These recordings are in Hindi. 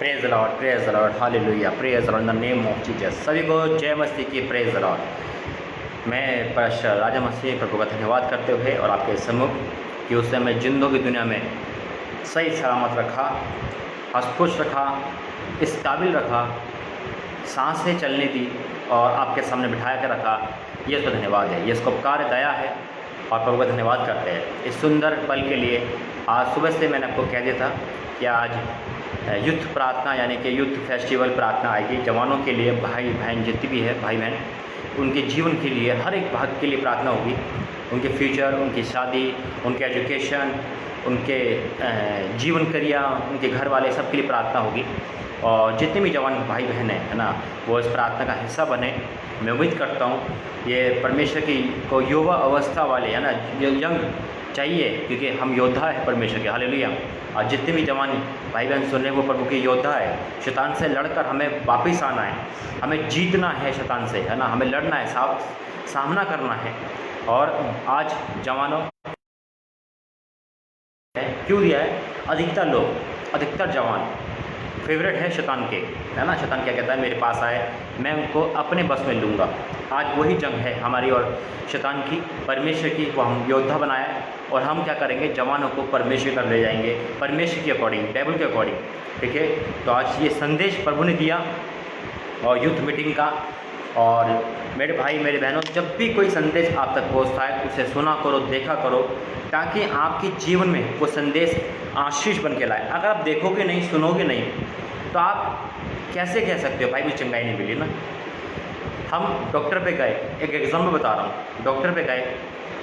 Praise the Lord, hallelujah, praise the Lord in the name of Jesus. सभी को जय मसीह की, प्रेज द लॉर्ड। मैं पास्टर राजा मसीह प्रभु का धन्यवाद करते हुए और आपके सम्मुख कि उसने हमें जिंदों की दुनिया में सही सलामत रखा, हंस-खुश रखा, इस काबिल रखा, सांसें चलने दी और आपके सामने बिठाया कर रखा। ये उसका धन्यवाद है, ये उसका उपकार दया है और प्रभु का धन्यवाद करते हैं इस सुंदर पल के लिए। आज सुबह से मैंने आपको कह दिया था कि आज युद्ध प्रार्थना यानी कि युद्ध फेस्टिवल प्रार्थना आएगी जवानों के लिए। भाई बहन जितनी भी है भाई बहन, उनके जीवन के लिए, हर एक भाग के लिए प्रार्थना होगी। उनके फ्यूचर, उनकी शादी, उनके एजुकेशन, उनके जीवन करियर, उनके घर वाले, सब के लिए प्रार्थना होगी। और जितने भी जवान भाई बहन हैं, है ना, वो इस प्रार्थना का हिस्सा बने। मैं उम्मीद करता हूँ ये परमेश्वर की को युवा अवस्था वाले, है ना, यंग चाहिए, क्योंकि हम योद्धा है परमेश्वर के, हालेलुया। और जितने भी जवान भाई बहन सुन रहे हैं वो प्रभु के योद्धा है। शैतान से लड़कर हमें वापस आना है, हमें जीतना है शैतान से, है ना, हमें लड़ना है, सामना करना है। और आज जवानों क्यों दिया है, अधिकतर जवान फेवरेट है शैतान के, है ना। शैतान क्या कहता है, मेरे पास आए, मैं उनको अपने बस में लूँगा। आज वही जंग है हमारी और शैतान की, परमेश्वर की। वो हम योद्धा बनाया और हम क्या करेंगे, जवानों को परमेश्वर कर ले जाएंगे, परमेश्वर के अकॉर्डिंग, बाइबल के अकॉर्डिंग, ठीक है। तो आज ये संदेश प्रभु ने दिया और यूथ मीटिंग का। और मेरे भाई मेरे बहनों, जब भी कोई संदेश आप तक पहुँचता है उसे सुना करो, देखा करो, ताकि आपके जीवन में वो संदेश आशीष बन के लाए। अगर आप देखोगे नहीं, सुनोगे नहीं, तो आप कैसे कह सकते हो भाई मुझे चंगाई नहीं मिली ना। हम डॉक्टर पे गए, एक एग्जाम्पल बता रहा हूँ, डॉक्टर पे गए,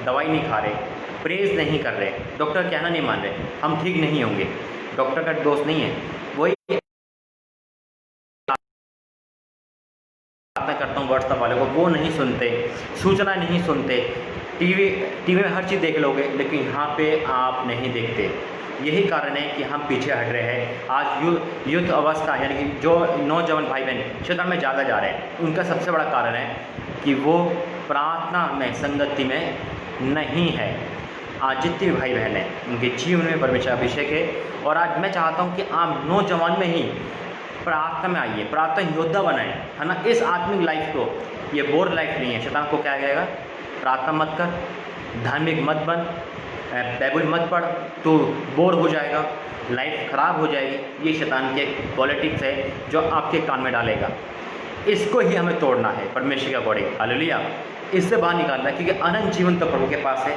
दवाई नहीं खा रहे, प्रेज नहीं कर रहे, डॉक्टर कहना नहीं मान रहे, हम ठीक नहीं होंगे। डॉक्टर का दोष नहीं है, वही बातें करता हूँ व्हाट्सएप वाले को, वो नहीं सुनते, सूचना नहीं सुनते। टीवी में हर चीज़ देख लोगे, लेकिन यहाँ पे आप नहीं देखते। यही कारण है कि हम पीछे हट रहे हैं। आज युद्ध अवस्था यानी कि जो नौजवान भाई बहन शैतान में ज़्यादा जा रहे हैं, उनका सबसे बड़ा कारण है कि वो प्रार्थना में, संगति में नहीं है। आज जितने भी भाई बहन हैं, उनके जीवन में परमेश्वर अभिषेक है। और आज मैं चाहता हूँ कि आप नौजवान में ही प्रार्थना में आइए, प्रार्थना योद्धा बनाएं, है ना। इस आत्मिक लाइफ को, ये बोर लाइफ नहीं है। शैतान को क्या कहेगा, प्रार्थना मत कर, धार्मिक मत बन, बाइबल मत पढ़, तो बोर हो जाएगा, लाइफ ख़राब हो जाएगी। ये शैतान के पॉलिटिक्स है जो आपके कान में डालेगा। इसको ही हमें तोड़ना है परमेश्वर के अकॉर्डिंग, हालेलुया। इससे बाहर निकालना है, क्योंकि अनंत जीवन तो प्रभु के पास है,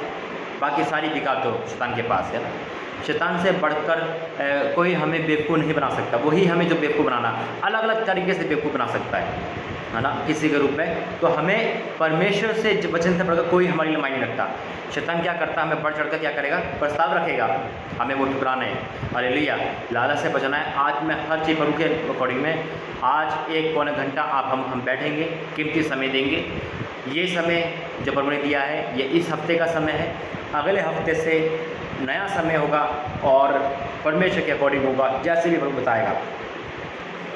बाकी सारी बिका तो शैतान के पास है ना। शैतान से बढ़कर कोई हमें बेवकूफ़ नहीं बना सकता। वही हमें जो बेवकूफ़ बनाना, अलग अलग तरीके से बेवकूफ़ बना सकता है ना, किसी के रूप में। तो हमें परमेश्वर से वचन से बढ़कर कोई हमारी लंबाई नहीं रखता। शैतान क्या करता है, हमें बढ़ चढ़कर क्या करेगा, प्रस्ताव रखेगा, हमें वो ठुकराना है, हालेलुया। लालच से बचना है। आज मैं हर चीज़ प्रभु के अकॉर्डिंग में, आज 1 पौने घंटा हम बैठेंगे, कीमती समय देंगे। ये समय जो प्रभु ने दिया है, ये इस हफ्ते का समय है। अगले हफ्ते से नया समय होगा और परमेश्वर के अकॉर्डिंग होगा, जैसे भी प्रभु बताएगा।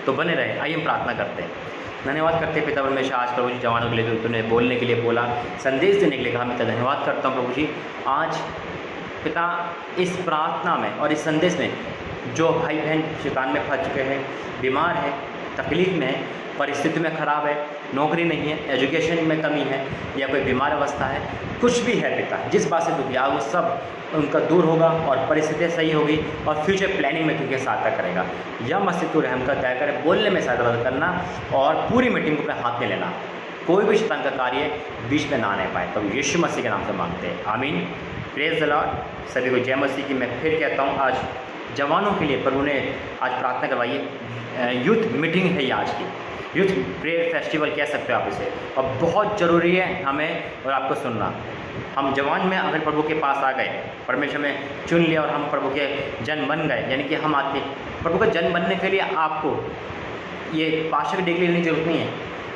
तो बने रहे। आइए हम प्रार्थना करते हैं। धन्यवाद करते हैं पिता परमेश्वर, आज प्रभु जी जवानों के लिए जो तूने बोलने के लिए बोला, संदेश देने के लिए कहा, मैं तो धन्यवाद करता हूँ प्रभु जी। आज पिता इस प्रार्थना में और इस संदेश में जो भाई बहन शैतान में फंस चुके हैं, बीमार हैं, तकलीफ़ में है, परिस्थिति में ख़राब है, नौकरी नहीं है, एजुकेशन में कमी है, या कोई बीमार अवस्था है, कुछ भी है पिता, जिस बात से दुखी वो सब उनका दूर होगा और परिस्थितियाँ सही होगी और फ्यूचर प्लानिंग में तुझे सहायता करेगा। या मसीह तू रहम कर, दया करे, बोलने में सहायता करना और पूरी मीटिंग को अपने हाथ में लेना। कोई भी शैतान का कार्य बीच में ना आने पाए। तो यीशु मसीह के नाम से मांगते हैं, आमीन। Praise the Lord. सभी को जय मसीह की। मैं फिर कहता हूँ, आज जवानों के लिए प्रभु ने आज प्रार्थना करवाई है। यूथ मीटिंग है ये आज की, यूथ प्रेयर फेस्टिवल कह सकते हो आप इसे। और बहुत ज़रूरी है हमें और आपको सुनना। हम जवान में अगर प्रभु के पास आ गए, परमेश्वर में चुन लिया और हम प्रभु के जन बन गए, यानी कि हम आदमी प्रभु का जन बनने के लिए आपको ये पास्टर की डिग्री लेने की जरूरत नहीं है,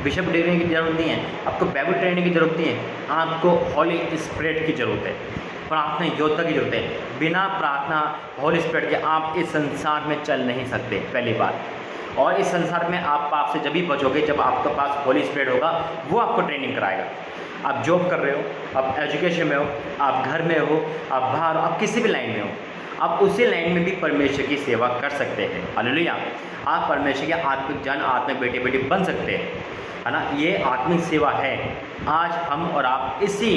बिशप डिग्री की जरूरत नहीं है, आपको बाइबल ट्रेनिंग की जरूरत नहीं है, आपको हॉली स्पिरिट की ज़रूरत है, प्रार्थना योद्धा की जरूरत है। बिना प्रार्थना हॉली स्पिरिट के आप इस संसार में चल नहीं सकते, पहली बात। और इस संसार में आप पाप से जब भी बचोगे जब आपके पास हॉली स्पिरिट होगा, वो आपको ट्रेनिंग कराएगा। आप जॉब कर रहे हो, आप एजुकेशन में हो, आप घर में हो, आप बाहर हो, आप किसी भी लाइन में हो, आप उसी लाइन में भी परमेश्वर की सेवा कर सकते हैं। हालेलुया। आप परमेश्वर के आत्मिक जन, आत्मिक बेटे बेटी बन सकते हैं, है ना। ये आत्मिक सेवा है। आज हम और आप इसी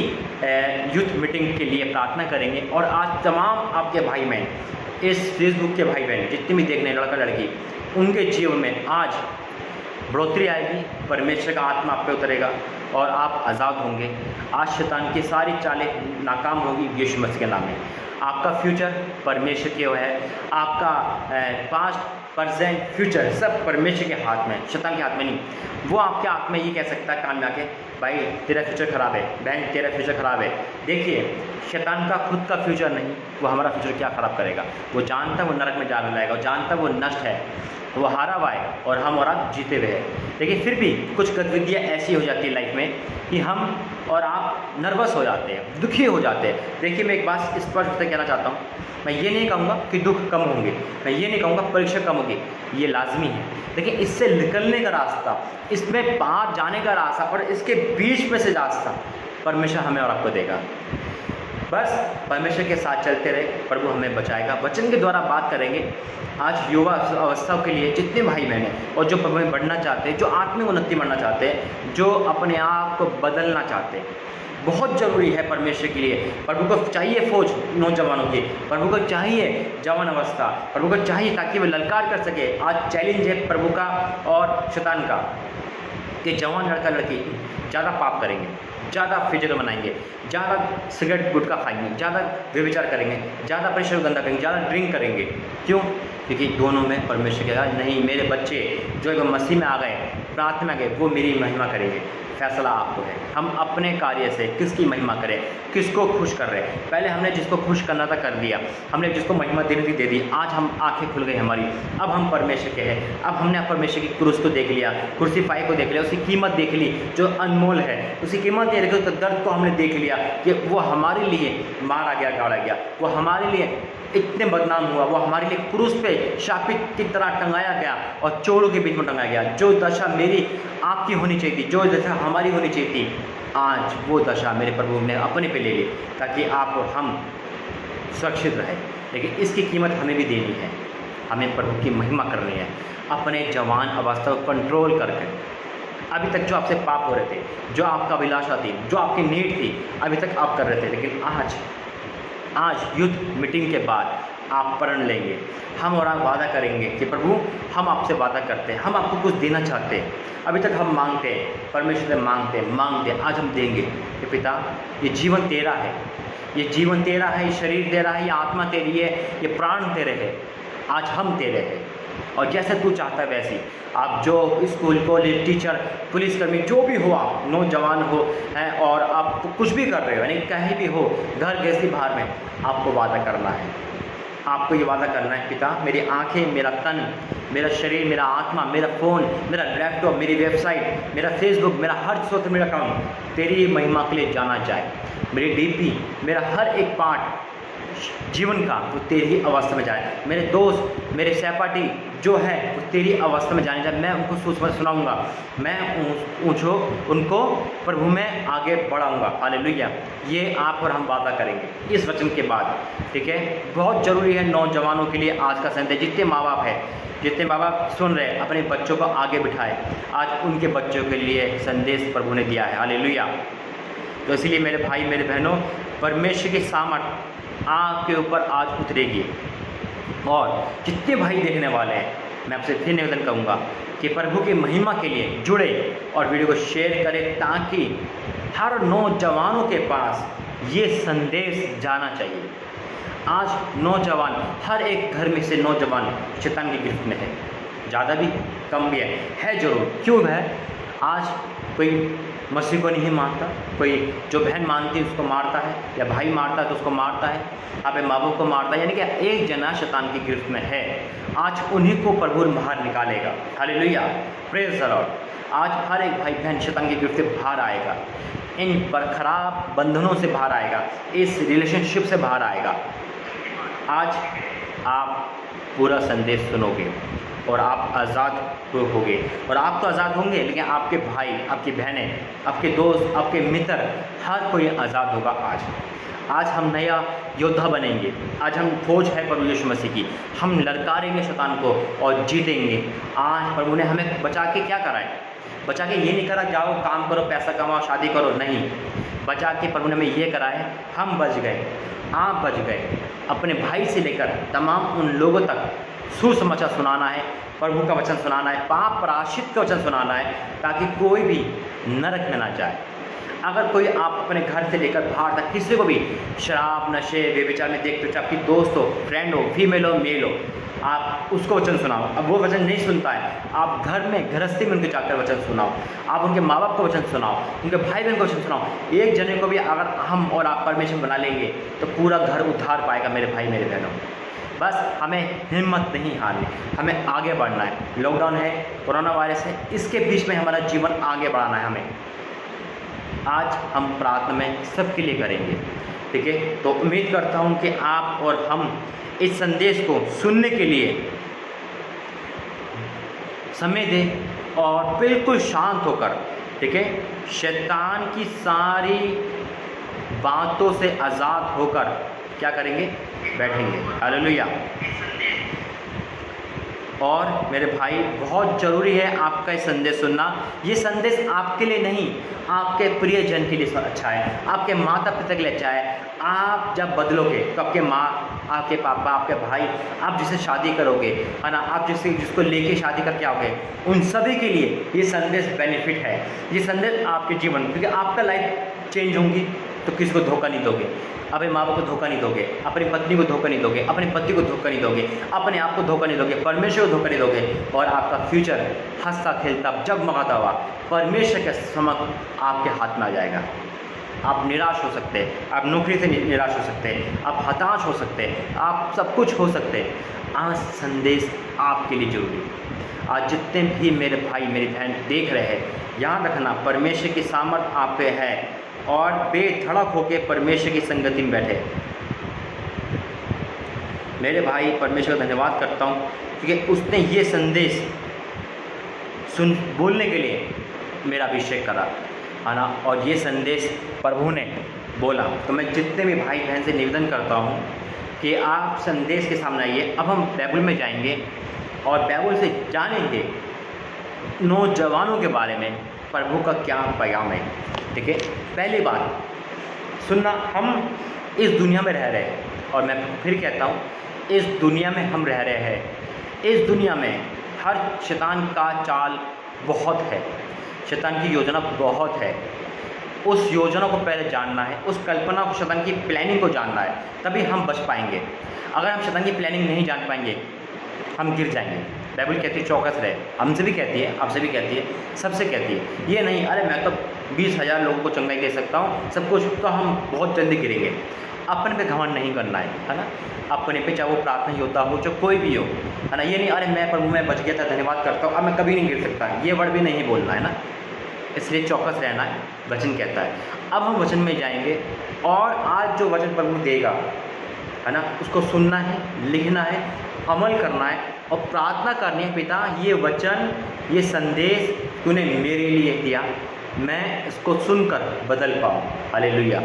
यूथ मीटिंग के लिए प्रार्थना करेंगे। और आज तमाम आपके भाई बहन, इस फेसबुक के भाई बहन जितने भी देखने लड़का लड़की, उनके जीवन में आज बढ़ोतरी आएगी, परमेश्वर का आत्मा आप पे उतरेगा और आप आज़ाद होंगे। आज शैतान की सारी चालें नाकाम होगी यीशु मसीह के नाम में। आपका फ्यूचर परमेश्वर के है, आपका पास्ट प्रेजेंट फ्यूचर सब परमेश्वर के हाथ में, शैतान के हाथ में नहीं। वो आपके हाथ में ये कह सकता है कान में आके, भाई तेरा फ्यूचर ख़राब है, बहन तेरा फ्यूचर ख़राब है। देखिए, शैतान का खुद का फ्यूचर नहीं, वो हमारा फ्यूचर क्या ख़राब करेगा। वो जानता है वो नरक में जाने लाएगा, वो जानता है वो नष्ट है, वो हारा हुआ है और हम और आप जीते हुए हैं। लेकिन फिर भी कुछ गतिविधियाँ ऐसी हो जाती है लाइफ में कि हम और आप नर्वस हो जाते हैं, दुखी हो जाते हैं। देखिए, मैं एक बात स्पष्ट से कहना चाहता हूँ, मैं ये नहीं कहूँगा कि दुख कम होंगे, मैं ये नहीं कहूँगा परीक्षा कम होगी, ये लाजमी है। लेकिन इससे निकलने का रास्ता, इसमें बाहर जाने का रास्ता और इसके बीच में से रास्ता परमेश्वर हमें और आपको देगा। बस परमेश्वर के साथ चलते रहे, प्रभु हमें बचाएगा। वचन के द्वारा बात करेंगे आज युवा अवस्थाओं के लिए, जितने भाई बहन हैं और जो प्रभु में बढ़ना चाहते हैं, जो आत्मिक उन्नति बढ़ना चाहते हैं, जो अपने आप को बदलना चाहते हैं, बहुत ज़रूरी है परमेश्वर के लिए। प्रभु को चाहिए फौज नौजवानों की, प्रभु को चाहिए जवान अवस्था, प्रभु को चाहिए ताकि वो ललकार कर सके। आज चैलेंज है प्रभु का और शैतान का कि जवान लड़का लड़की ज़्यादा पाप करेंगे, ज़्यादा फिजल बनाएंगे, ज़्यादा सिगरेट गुटखा खाएंगे, ज़्यादा व्यभिचार करेंगे, ज़्यादा प्रेशर गंदा करेंगे, ज़्यादा ड्रिंक करेंगे। क्यों? क्योंकि दोनों में परमेश्वर कहेगा नहीं, मेरे बच्चे जो मसीह में आ गए, प्रार्थना गए, वो मेरी महिमा करेंगे। फैसला आपको है, हम अपने कार्य से किसकी महिमा करें, किसको खुश कर रहे हैं। पहले हमने जिसको खुश करना था कर दिया, हमने जिसको महिमा देनी थी दे दी। आज हम आंखें खुल गई हमारी, अब हम परमेश्वर के हैं। अब हमने परमेश्वर की क्रूस को देख लिया, क्रूसीफाई को देख लिया, उसकी कीमत देख ली जो अनमोल है, उसकी कीमत दे रखी, तो दर्द को हमने देख लिया कि वो हमारे लिए मारा गया, गाड़ा गया, वो हमारे लिए इतने बदनाम हुआ, वो हमारे लिए क्रूस पे शापित की तरह टंगाया गया और चोरों के बीच में टंगाया गया। जो दशा मेरी आपकी होनी चाहिए थी, जो दशा हमारी होनी चाहिए थी, आज वो दशा मेरे प्रभु ने अपने पे ले ली ताकि आप और हम सुरक्षित रहे। लेकिन इसकी कीमत हमें भी देनी है, हमें प्रभु की महिमा करनी है, अपने जवान अवस्था को कंट्रोल करके। अभी तक जो आपसे पाप हो रहे थे, जो आपका अभिलाषा थी, जो आपकी नीड थी, अभी तक आप कर रहे थे, लेकिन आज यूथ मीटिंग के बाद आप प्रण लेंगे। हम और आप वादा करेंगे कि प्रभु हम आपसे वादा करते हैं, हम आपको कुछ देना चाहते हैं। अभी तक हम मांगते हैं, परमेश्वर से मांगते, आज हम देंगे कि पिता ये जीवन तेरा है, ये जीवन तेरा है, ये शरीर तेरा है, ये आत्मा तेरी है, ये प्राण तेरे है। आज हम तेरे हैं और जैसे तू चाहता है वैसी आप जो स्कूल कॉलेज टीचर पुलिसकर्मी जो भी हो, आप नौजवान हो हैं और आप कुछ भी कर रहे हो, यानी कहीं भी हो, घर गृहस्थी बाहर में, आपको वादा करना है। आपको ये वादा करना है पिता मेरी आंखें, मेरा तन, मेरा शरीर, मेरा आत्मा, मेरा फ़ोन, मेरा लैपटॉप, मेरी वेबसाइट, मेरा फेसबुक, मेरा हर सोशल मीडिया अकाउंट तेरी महिमा के लिए जाना जाए। मेरी डीपी, मेरा हर एक पार्ट जीवन का वो तेरी अवस्था में जाए। मेरे दोस्त, मेरे सहपाठी जो है वो तेरी अवस्था में जाने जाए। मैं उनको सुनाऊंगा, मैं उनको प्रभु में आगे बढ़ाऊंगा। हालेलुया। ये आप और हम वादा करेंगे इस वचन के बाद, ठीक है। बहुत ज़रूरी है नौजवानों के लिए आज का संदेश। जितने माँ बाप है, जितने माँ बाप सुन रहे हैं, अपने बच्चों को आगे बिठाए। आज उनके बच्चों के लिए संदेश प्रभु ने दिया है। हालेलुया। तो इसलिए मेरे भाई, मेरे बहनों, परमेश्वर की सामर्थ आपके ऊपर आज उतरेगी। और जितने भाई देखने वाले हैं, मैं आपसे फिर निवेदन करूँगा कि प्रभु की महिमा के लिए जुड़े और वीडियो को शेयर करें ताकि हर नौजवानों के पास ये संदेश जाना चाहिए। आज नौजवान, हर एक घर में से नौजवान शैतान की गिरफ्त में है, ज़्यादा भी कम भी है ज़रूर। क्यों है? आज कोई मसीह को नहीं मानता, कोई जो बहन मानती है उसको मारता है, या भाई मारता है तो उसको मारता है, अपने माँ बाप को मारता है, यानी कि एक जना शैतान की गिरफ्त में है। आज उन्हीं को प्रभु बाहर निकालेगा। Hallelujah, praise the Lord. आज हर एक भाई बहन शैतान की गिरफ्त से बाहर आएगा, इन पर खराब बंधनों से बाहर आएगा, इस रिलेशनशिप से बाहर आएगा। आज आप पूरा संदेश सुनोगे और आप आज़ाद होगे। और आप तो आज़ाद होंगे, लेकिन आपके भाई, आपकी बहनें, आपके दोस्त, आपके मित्र, हर कोई आज़ाद होगा। आज हम नया योद्धा बनेंगे। आज हम फौज है प्रभु यीशु मसीह की, हम ललकारेंगे शैतान को और जीतेंगे। आज प्रभु ने हमें बचा के क्या करा है? बचा के ये नहीं करा जाओ काम करो, पैसा कमाओ, शादी करो, नहीं। बचा के प्रभु ने हमें ये करा है, हम बच गए, आप बच गए। अपने भाई से लेकर तमाम उन लोगों तक सुसमाचार सुनाना है, प्रभु का वचन सुनाना है, पाप प्रायश्चित का वचन सुनाना है, ताकि कोई भी नरक में ना जाए। अगर कोई आप अपने घर से लेकर बाहर तक किसी को भी शराब, नशे, व्यभिचार में देखते हो, चाहे आपकी दोस्त हो, फ्रेंड हो, फीमेल हो, मेल हो, आप उसको वचन सुनाओ। अब वो वचन नहीं सुनता है, आप घर में गृहस्थी में उनके जाकर वचन सुनाओ, आप उनके माँ बाप को वचन सुनाओ, उनके भाई बहन को वचन सुनाओ। एक जने को भी अगर हम और आप परमेश्वर बना लेंगे तो पूरा घर उद्धार पाएगा मेरे भाई मेरे बहनों। बस हमें हिम्मत नहीं हारनी, हमें आगे बढ़ना है। लॉकडाउन है, कोरोना वायरस है, इसके बीच में हमारा जीवन आगे बढ़ाना है हमें। आज हम प्रार्थना में सबके लिए करेंगे, ठीक है? तो उम्मीद करता हूँ कि आप और हम इस संदेश को सुनने के लिए समय दें और बिल्कुल शांत होकर, ठीक है, शैतान की सारी बातों से आज़ाद होकर क्या करेंगे? बैठेंगे। हालेलुया। और मेरे भाई, बहुत ज़रूरी है आपका ये संदेश सुनना। ये संदेश आपके लिए नहीं, आपके प्रियजन के लिए अच्छा है, आपके माता पिता के लिए अच्छा है। आप जब बदलोगे तो आपके माँ, आपके पापा, आपके भाई, आप जिससे शादी करोगे, है ना, आप जिसको लेके शादी करके आओगे, उन सभी के लिए ये संदेश बेनिफिट है। ये संदेश आपके जीवन, क्योंकि आपका लाइफ चेंज होंगी तो किसी को धोखा नहीं दोगे, अपने माँ बाप को धोखा नहीं दोगे, अपनी पत्नी को धोखा नहीं दोगे, अपने पति को धोखा नहीं दोगे, अपने आप को धोखा नहीं दोगे, परमेश्वर को धोखा नहीं दोगे। और आपका फ्यूचर हंसता खेलता जगमगाता हुआ परमेश्वर के समक्ष आपके हाथ में आ जाएगा। आप निराश हो सकते हैं, आप नौकरी से निराश हो सकते हैं, आप हताश हो सकते हैं, आप सब कुछ हो सकते हैं। आज संदेश आपके लिए जरूरी है। आज जितने भी मेरे भाई मेरी बहन देख रहे हैं, याद रखना परमेश्वर की सामर्थ आप पे है और बेधड़क होकर परमेश्वर की संगति में बैठे। मेरे भाई, परमेश्वर का धन्यवाद करता हूँ क्योंकि उसने ये संदेश बोलने के लिए मेरा अभिषेक करा, है ना। और ये संदेश प्रभु ने बोला। तो मैं जितने भी भाई बहन से निवेदन करता हूँ कि आप संदेश के सामने आइए। अब हम बाइबल में जाएंगे और बाइबल से जानेंगे नौजवानों के बारे में प्रभु का क्या पैगाम है, ठीक है। पहली बात सुनना, हम इस दुनिया में रह रहे हैं और मैं फिर कहता हूँ इस दुनिया में हम रह रहे हैं। इस दुनिया में हर शैतान का चाल बहुत है, शैतान की योजना बहुत है। उस योजना को पहले जानना है, उस कल्पना को, शैतान की प्लानिंग को जानना है, तभी हम बच पाएंगे। अगर हम शैतान की प्लानिंग नहीं जान पाएंगे हम गिर जाएंगे। बाइबल कहती है चौकस रहे, हमसे भी कहती है, आपसे भी कहती है, सबसे कहती है। ये नहीं अरे मैं तो 20,000 लोगों को चंगाई दे सकता हूँ सब कुछ, तो हम बहुत जल्दी गिरेंगे। अपने पे घमंड नहीं करना है ना। अपने पे, चाहे वो प्रार्थना योद्धा हो, चाहे कोई भी हो, है ना। ये नहीं अरे मैं प्रभु में बच गया था, धन्यवाद करता हूँ, अब मैं कभी नहीं गिर सकता, ये वर्ड भी नहीं बोलना है ना। इसलिए चौकस रहना है, वचन कहता है। अब हम वचन में जाएंगे और आज जो वचन प्रभु देगा, है ना, उसको सुनना है, लिखना है, अमल करना है और प्रार्थना करनी है, पिता ये वचन, ये संदेश तूने मेरे लिए दिया, मैं इसको सुनकर बदल पाऊँ। हालेलुया।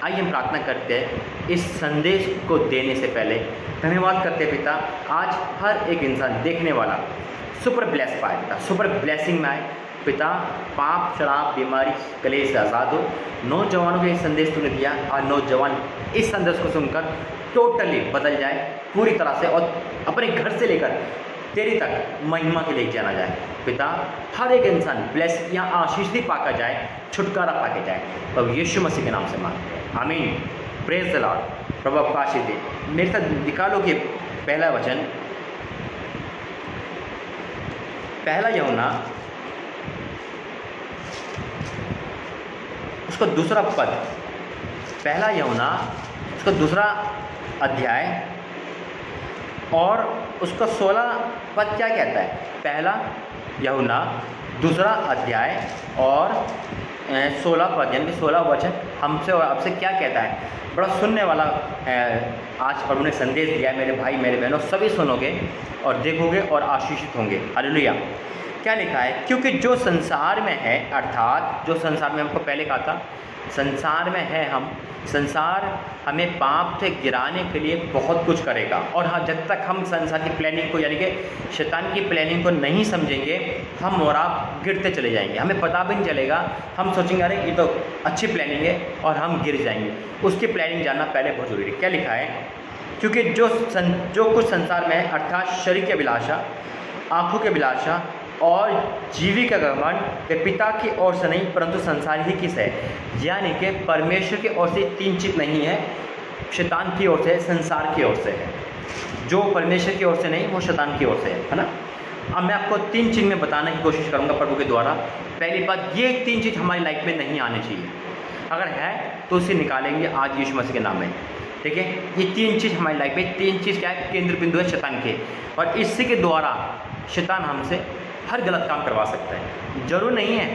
आइए हम प्रार्थना करते हैं। इस संदेश को देने से पहले धन्यवाद करते हैं पिता, आज हर एक इंसान देखने वाला सुपर ब्लेस पाए पिता, सुपर ब्लेसिंग में आए पिता। पाप, शराब, बीमारी, कलेश से आज़ाद हो। नौजवानों को ये संदेश तूने दिया और नौजवान इस संदेश को सुनकर टोटली बदल जाए पूरी तरह से और अपने घर से लेकर तेरी तक महिमा के लिए जाना जाए पिता। हर एक इंसान ब्लेस या आशीष पाकर जाए, छुटकारा पाके जाए। प्रभु यीशु मसीह के नाम से मांगते हैं, आमीन। Praise the Lord. प्रभु आपको आशीष दे। मेरे साथ निकालो कि पहला वचन, पहला यूहन्ना उसका दूसरा पद, पहला यूहन्ना उसका दूसरा अध्याय और उसका 16 पद क्या कहता है? पहला यूहन्ना दूसरा अध्याय और 16 पद यानी कि 16 वचन हमसे और आपसे क्या कहता है? बड़ा सुनने वाला आज प्रभु ने संदेश दिया है। मेरे भाई मेरे बहनों सभी सुनोगे और देखोगे और आशीषित होंगे। हालेलुया। क्या लिखा है? क्योंकि जो संसार में है, अर्थात जो संसार में हमको पहले कहा था संसार में है हम, संसार हमें पाप से गिराने के लिए बहुत कुछ करेगा। और हाँ, जब तक हम संसार की प्लानिंग को यानी कि शैतान की प्लानिंग को नहीं समझेंगे, हम और आप गिरते चले जाएंगे। हमें पता भी नहीं चलेगा, हम सोचेंगे अरे ये तो अच्छी प्लानिंग है, और हम गिर जाएंगे। उसकी प्लानिंग जानना पहले बहुत ज़रूरी है। क्या लिखा है? क्योंकि जो कुछ संसार में है, अर्थात शरीर की अभिलाषा, आँखों की अभिलाषा और जीवी का घमंड, वे पिता की ओर से नहीं परंतु संसार ही की से है। यानी कि परमेश्वर की ओर से तीन चीज़ नहीं है, शैतान की ओर से, संसार की ओर से है। जो परमेश्वर की ओर से नहीं, वो शैतान की ओर से है ना। अब मैं आपको तीन चीज़ में बताने की कोशिश करूंगा प्रभु के द्वारा। पहली बात, ये तीन चीज़ हमारी लाइफ में नहीं आनी चाहिए, अगर है तो उसे निकालेंगे आज यीशु मसीह के नाम में। ठीक है, ये तीन चीज़ हमारी लाइफ में, तीन चीज़ क्या है? केंद्र बिंदु है शैतान के, और इसी के द्वारा शैतान हमसे हर गलत काम करवा सकता है। जरूर नहीं है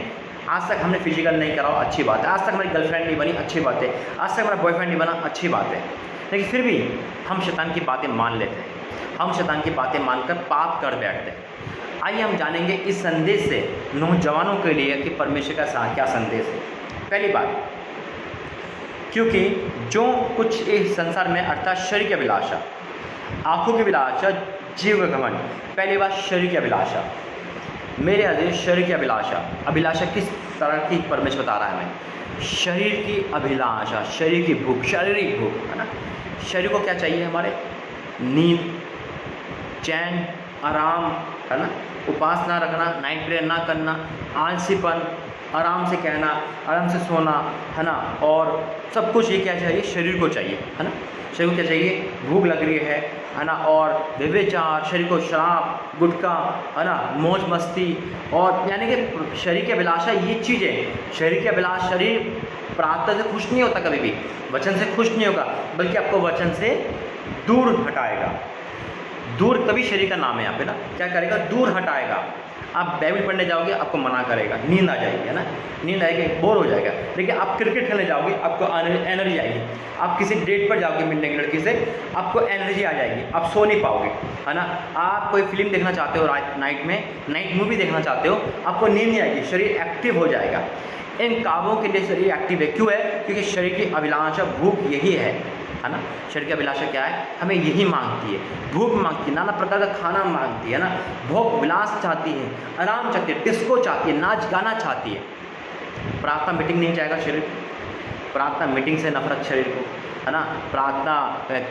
आज तक हमने फिजिकल नहीं करा, अच्छी बात है। आज तक हमारी गर्लफ्रेंड नहीं बनी, अच्छी बात है। आज तक हमारा बॉयफ्रेंड नहीं बना, अच्छी बात है। लेकिन फिर भी हम शैतान की बातें मान लेते हैं, हम शैतान की बातें मानकर पाप कर बैठते हैं। आइए हम जानेंगे इस संदेश से नौजवानों के लिए कि परमेश्वर का क्या संदेश है। पहली बात, क्योंकि जो कुछ इस संसार में अर्थात शरीर की अभिलाषा, आँखों की अभिलाषा, जीव का घमंड। पहली बात, शरीर की अभिलाषा। मेरे अजीज, शरीर की अभिलाषा, अभिलाषा किस तरह की परमेश्वर बता रहा है हमें? शरीर की अभिलाषा, शरीर की भूख, शारीरिक भूख, है ना। शरीर को क्या चाहिए हमारे? नींद, चैन, आराम, है ना। उपासना रखना, नाइट प्रेयर ना करना, आलसीपन, आराम से कहना, आराम से सोना, है ना। और सब कुछ ये क्या चाहिए? शरीर को चाहिए, है ना। शरीर को क्या चाहिए? भूख लग रही है ना। और व्यभिचार, शरीर को शराब, गुटखा, है ना, मौज मस्ती, और यानी कि शरीर की अभिलाषा ये चीज़ है। शरीर की अभिलाषा, शरीर प्रार्थना से खुश नहीं होता, कभी भी वचन से खुश नहीं होगा, बल्कि आपको वचन से दूर हटाएगा। दूर तभी शरीर का नाम है यहाँ पे ना। क्या करेगा? दूर हटाएगा। आप बाइबल पढ़ने जाओगे, आपको मना करेगा, नींद आ जाएगी, है ना। नींद आएगी, बोर हो जाएगा। लेकिन आप क्रिकेट खेलने जाओगे, आपको एनर्जी आएगी। आप किसी डेट पर जाओगे मिलने की लड़की से, आपको एनर्जी आ जाएगी, आप सो नहीं पाओगे, है ना। आप कोई फिल्म देखना चाहते हो नाइट में, नाइट मूवी देखना चाहते हो, आपको नींद नहीं आएगी, शरीर एक्टिव हो जाएगा। इन कामों के लिए शरीर एक्टिव है। क्यों है? क्योंकि शरीर की अभिलाषा, भूख यही है ना। शरीर की अभिलाषा क्या है? हमें यही मांगती है, भूख मांगती है, नाना प्रकार का खाना मांगती है ना। भोग विलास चाहती है, आराम चाहती है, डिस्को चाहती है, नाच गाना चाहती है। प्रार्थना मीटिंग नहीं चाहेगा शरीर, प्रार्थना मीटिंग से नफरत शरीर को, है ना। प्रार्थना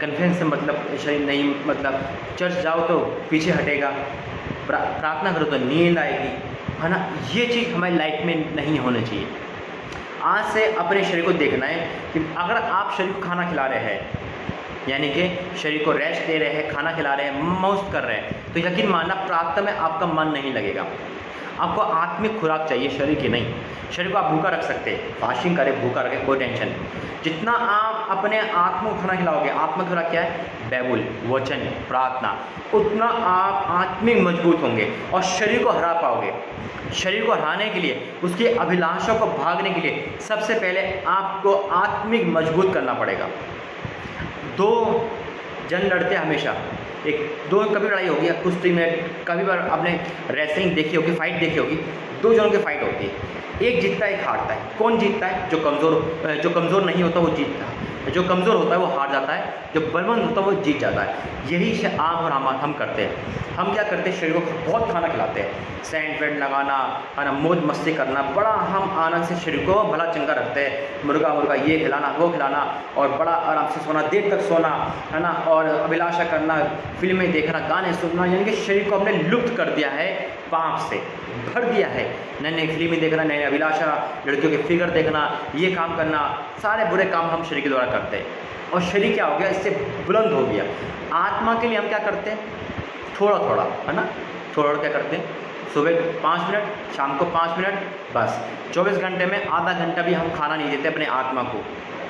कन्फ्रेंस से मतलब शरीर नहीं, मतलब चर्च जाओ तो पीछे हटेगा, प्रार्थना करो तो नींद आएगी, है ना। ये चीज़ हमारी लाइफ में नहीं होनी चाहिए। आज से अपने शरीर को देखना है कि अगर आप शरीर को खाना खिला रहे हैं, यानी कि शरीर को रेस्ट दे रहे हैं, खाना खिला रहे हैं, मौज कर रहे हैं, तो यकीन मानना प्रार्थना में आपका मन नहीं लगेगा। आपको आत्मिक खुराक चाहिए, शरीर की नहीं। शरीर को आप भूखा रख सकते हैं, फास्टिंग करें, भूखा रखें, कोई टेंशन नहीं। जितना आप अपने आत्मा को खाना खिलाओगे, आत्मिक खुराक क्या है? बाइबल, वचन, प्रार्थना, उतना आप आत्मिक मजबूत होंगे और शरीर को हरा पाओगे। शरीर को हराने के लिए, उसकी अभिलाषाओं को भागने के लिए सबसे पहले आपको आत्मिक मजबूत करना पड़ेगा। दो जन लड़ते हमेशा, दो कभी लड़ाई होगी कुश्ती में, कभी बार आपने रेसलिंग देखी होगी, फाइट देखी होगी, दो जनों की फाइट होती है, एक जीतता है, एक हारता है। कौन जीतता है? जो कमज़ोर नहीं होता वो जीतता है, जो कमज़ोर होता है वो हार जाता है, जो बलवंत होता है वो जीत जाता है। यही से आप और हम करते हैं। हम क्या करते हैं? शरीर को बहुत खाना खिलाते हैं, सैंड वैंड लगाना, है ना, मौज मस्ती करना, बड़ा हम आनंद से शरीर को भला चंगा रखते हैं। मुर्गा ये खिलाना, वो खिलाना, और बड़ा आराम से सोना, देर तक सोना, है ना, और अभिलाषा करना, फिल्में देखना, गाने सुनना, यानी कि शरीर को हमने लुप्त कर दिया है, पाप से भर दिया है। नई नई फिल्में देखना, नई अभिलाषा, लड़कियों के फिगर देखना, ये काम करना, सारे बुरे काम हम शरीर के द्वारा करते हैं। और शरीर क्या हो गया? इससे बुलंद हो गया। आत्मा के लिए हम क्या करते हैं? थोड़ा थोड़ा, है ना, थोड़ा क्या करते हैं? सुबह 5 मिनट, शाम को 5 मिनट, बस 24 घंटे में आधा घंटा भी हम खाना नहीं देते अपने आत्मा को,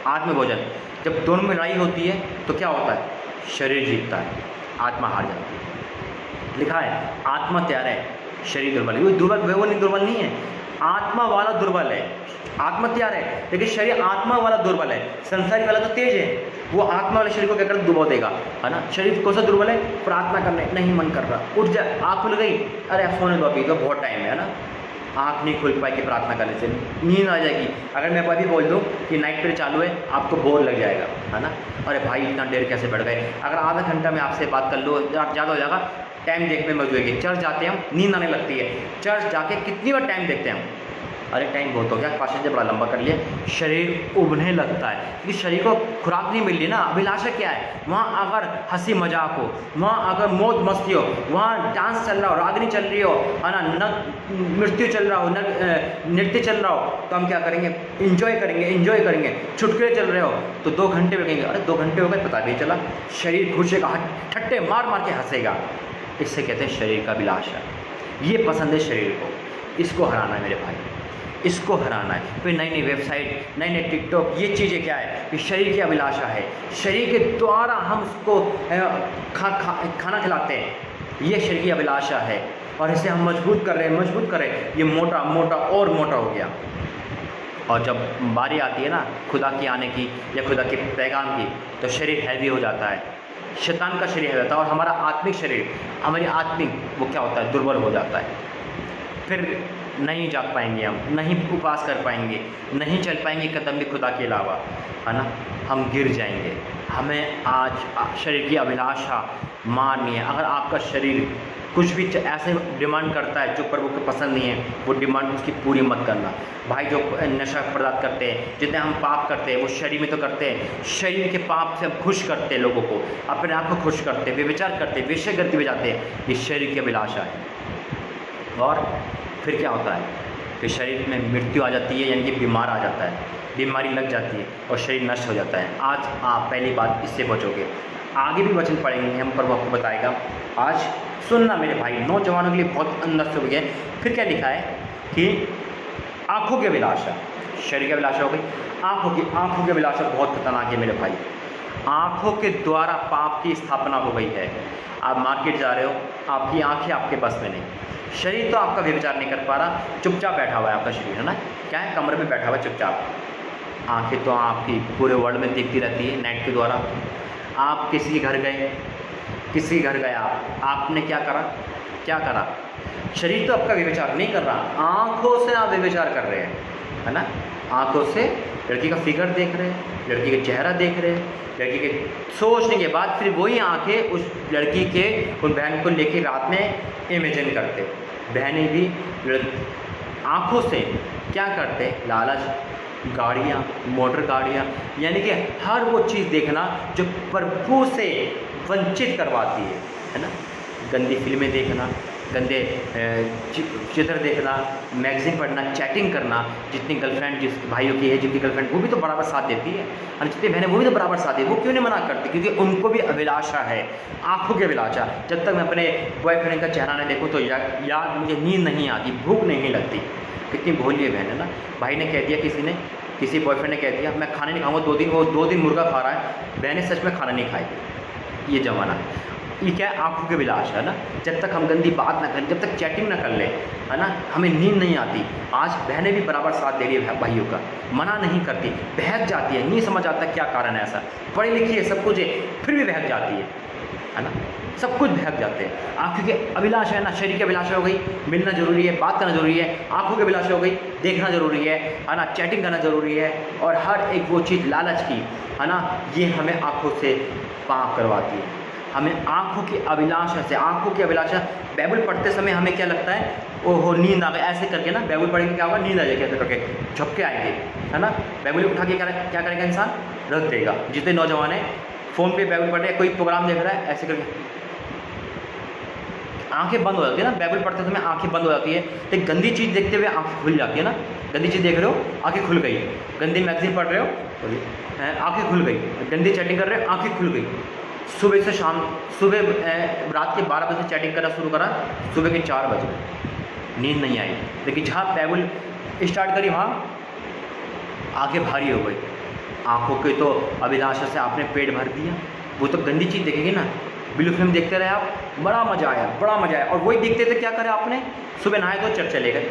आत्म भोजन। जब दोनों में लड़ाई होती है तो क्या होता है? शरीर जीतता है, आत्मा हार जाती है। लिखा है आत्मा तैयार है, शरीर दुर्बल है। वो दुर्बल, वो नहीं दुर्बल नहीं है, आत्मा वाला दुर्बल है। आत्मा तैयार है लेकिन शरीर आत्मा वाला दुर्बल है। संसारी वाला तो तेज है, वो आत्मा वाले शरीर को क्या कर दुबा देगा, है ना। शरीर कौन सा दुर्बल है? प्रार्थना करने नहीं मन कर रहा, उठ जा, आँख खुल गई, अरे सोने दो, अभी तो बहुत टाइम है ना, आँख नहीं खुल पाएगी प्रार्थना करने से, नींद आ जाएगी। अगर मैं अभी बोल दूँ कि नाइट प्रेयर चालू है, आपको बोर लग जाएगा, है ना। अरे भाई इतना देर कैसे बढ़ गए। अगर आधा घंटा में आपसे बात कर लो ज़्यादा हो जाएगा, टाइम देखने में मजा आएगी। चर्च जाते हैं हम, नींद आने लगती है। चर्च जाके कितनी बार टाइम देखते हैं हम, अरे टाइम बहुत हो गया, पास से बड़ा लंबा कर लिया, शरीर उबने लगता है क्योंकि शरीर को खुराक नहीं मिल रही ना। अभिलाषा क्या है, वहाँ अगर हंसी मजाक हो, वहाँ अगर मौज मस्ती हो, वहाँ डांस चल रहा हो, रागनी चल रही हो, है ना, नृत्य चल रहा हो, नृत्य चल रहा हो, तो हम क्या करेंगे, इंजॉय करेंगे। चुटकुले चल रहे हो तो 2 घंटे लगेंगे, अरे 2 घंटे हो गए पता नहीं चला। शरीर खुशेगा, ठट्टे मार मार के हंसेगा। इससे कहते हैं शरीर का अभिलाषा। ये पसंद है शरीर को, इसको हराना है मेरे भाई, इसको हराना है। फिर नई नई वेबसाइट, नई नई टिकटॉक, ये चीज़ें क्या है कि शरीर की अभिलाषा है। शरीर के द्वारा हम उसको खाना खिलाते हैं, ये शरीर की अभिलाषा है। और इसे हम मजबूत कर रहे हैं, ये मोटा और मोटा हो गया। और जब बारी आती है ना खुदा की आने की या खुदा के पैगाम की, तो शरीर हैवी हो जाता है, शैतान का शरीर है जाता है, और हमारा आत्मिक शरीर, हमारी आत्मिक वो क्या होता है, दुर्बल हो जाता है। फिर नहीं जाग पाएंगे हम, नहीं उपवास कर पाएंगे, नहीं चल पाएंगे कदम भी खुदा के अलावा, है ना, हम गिर जाएंगे। हमें आज शरीर की अभिलाषा मारनी है। अगर आपका शरीर कुछ भी ऐसे डिमांड करता है जो प्रभु को पसंद नहीं है, वो डिमांड उसकी पूरी मत करना। भाई जो नशा पदार्थ करते हैं, जितने हम पाप करते हैं वो शरीर में तो करते हैं, शरीर के पाप से हम खुश करते हैं, लोगों को अपने आप को खुश करते हैं, व्यभिचार करते हैं, वेश्यागति में जाते हैं, ये शरीर की अभिलाषा है। और फिर क्या होता है, फिर शरीर में मृत्यु आ जाती है, यानी कि बीमार आ जाता है, बीमारी लग जाती है और शरीर नष्ट हो जाता है। आज आप पहली बात इससे बचोगे। आगे भी वचन पढ़ेंगे हम, प्रभु आपको बताएगा। आज सुनना मेरे भाई, नौजवानों के लिए बहुत अंदर से हो गया। फिर क्या लिखा है कि आँखों की अभिलाषा, शरीर की अभिलाषा हो गई, आँखों की अभिलाषा बहुत खतरनाक है मेरे भाई। आँखों के द्वारा पाप की स्थापना हो गई है। आप मार्केट जा रहे हो, आपकी आँखें आपके बस में नहीं, शरीर तो आपका व्यभिचार नहीं कर पा रहा, चुपचाप बैठा हुआ है आपका शरीर, है ना, क्या है, कमरे में बैठा हुआ है चुपचाप। आंखें तो आपकी पूरे वर्ल्ड में दिखती रहती है नेट के द्वारा। आप किसी घर गए, आपने क्या करा, शरीर तो आपका व्यभिचार नहीं कर रहा, आँखों से आप व्यभिचार कर रहे हैं, है ना। आँखों से लड़की का फिगर देख रहे हैं, लड़की का चेहरा देख रहे हैं, लड़की के सोचने के बाद फिर वही आंखें उस लड़की के उन बहन को लेके रात में इमेजिन करते। बहनें भी आंखों से क्या करते, लालच, गाड़ियाँ, मोटर गाड़ियाँ, यानी कि हर वो चीज़ देखना जो प्रभु से वंचित करवाती है ना। गंदी फिल्में देखना, गंदे चित्र देखना, मैगज़ीन पढ़ना, चैटिंग करना। जितनी गर्लफ्रेंड जिस भाइयों की है, जितनी गर्लफ्रेंड वो भी तो बराबर साथ देती है, और जितनी बहनें वो भी तो बराबर साथ देती है। वो क्यों नहीं मना करती, क्योंकि उनको भी अभिलाषा है, आँखों की अभिलाषा। जब तक मैं अपने बॉयफ्रेंड का चेहरा नहीं देखूँ तो यार मुझे नींद नहीं आती, भूख नहीं लगती। कितनी भोली है बहन, है ना। भाई ने कह दिया, किसी बॉयफ्रेंड ने कह दिया मैं खाना नहीं खाऊंगा 2 दिन, वो 2 दिन मुर्गा खा रहा है, बहनें सच में खाना नहीं खाएगी। ये ज़माना है, ये क्या है, आँखों के विलास, है ना। जब तक हम गंदी बात ना करें, जब तक चैटिंग ना कर ले, है ना, हमें नींद नहीं आती। आज बहनें भी बराबर साथ दे रही है भाइयों का, मना नहीं करती, बहक जाती है, नहीं समझ आता क्या कारण है ऐसा। पढ़ी लिखी है, सब कुछ है, फिर भी बहक जाती है ना, सब कुछ बहक जाते हैं। आँखों की अभिलाषा है ना, शरीर की अभिलाषा हो गई, मिलना जरूरी है, बात करना जरूरी है। आँखों की अभिलाषा हो गई, देखना जरूरी है ना, चैटिंग करना जरूरी है। और हर एक वो चीज़ लालच की, है ना, ये हमें आँखों से पाप करवाती है। हमें आँखों की अभिलाषा से, आँखों की अभिलाषा, बाइबल पढ़ते समय हमें क्या लगता है, ओहो नींद आ गई, ऐसे करके ना बाइबल पढ़ेंगे क्या होगा, नींद आ जाएगी, ऐसे करके झपके आएंगे, है ना। बाइबल उठा के क्या करेगा इंसान, रख देगा। जितने नौजवान हैं फ़ोन पे बाइबल पढ़ रहे हैं, कोई प्रोग्राम देख रहा है, ऐसे करके आंखें बंद हो जाती है ना। बाइबल पढ़ते समय आंखें बंद हो जाती है, तो गंदी चीज़ देखते हुए आंखें खुल जाती है ना। गंदी चीज़ देख रहे हो, आंखें खुल गई। गंदी मैगजीन पढ़ रहे हो, आंखें खुल गई। गंदी चैटिंग कर रहे हो, आंखें खुल गई। सुबह से शाम, रात के 12 बजे चैटिंग करना शुरू करा, सुबह के 4 बज गए, नींद नहीं आई। लेकिन जहाँ बाइबल स्टार्ट करी वहाँ आंखें भारी हो गई। आँखों के तो अभिलाषा से आपने पेट भर दिया। वो तो गंदी चीज़ देखेगी ना, ब्लू फिल्म देखते रहे आप, बड़ा मज़ा आया। और वही देखते थे, क्या करें आपने, सुबह नहाए तो चर्च चले गए,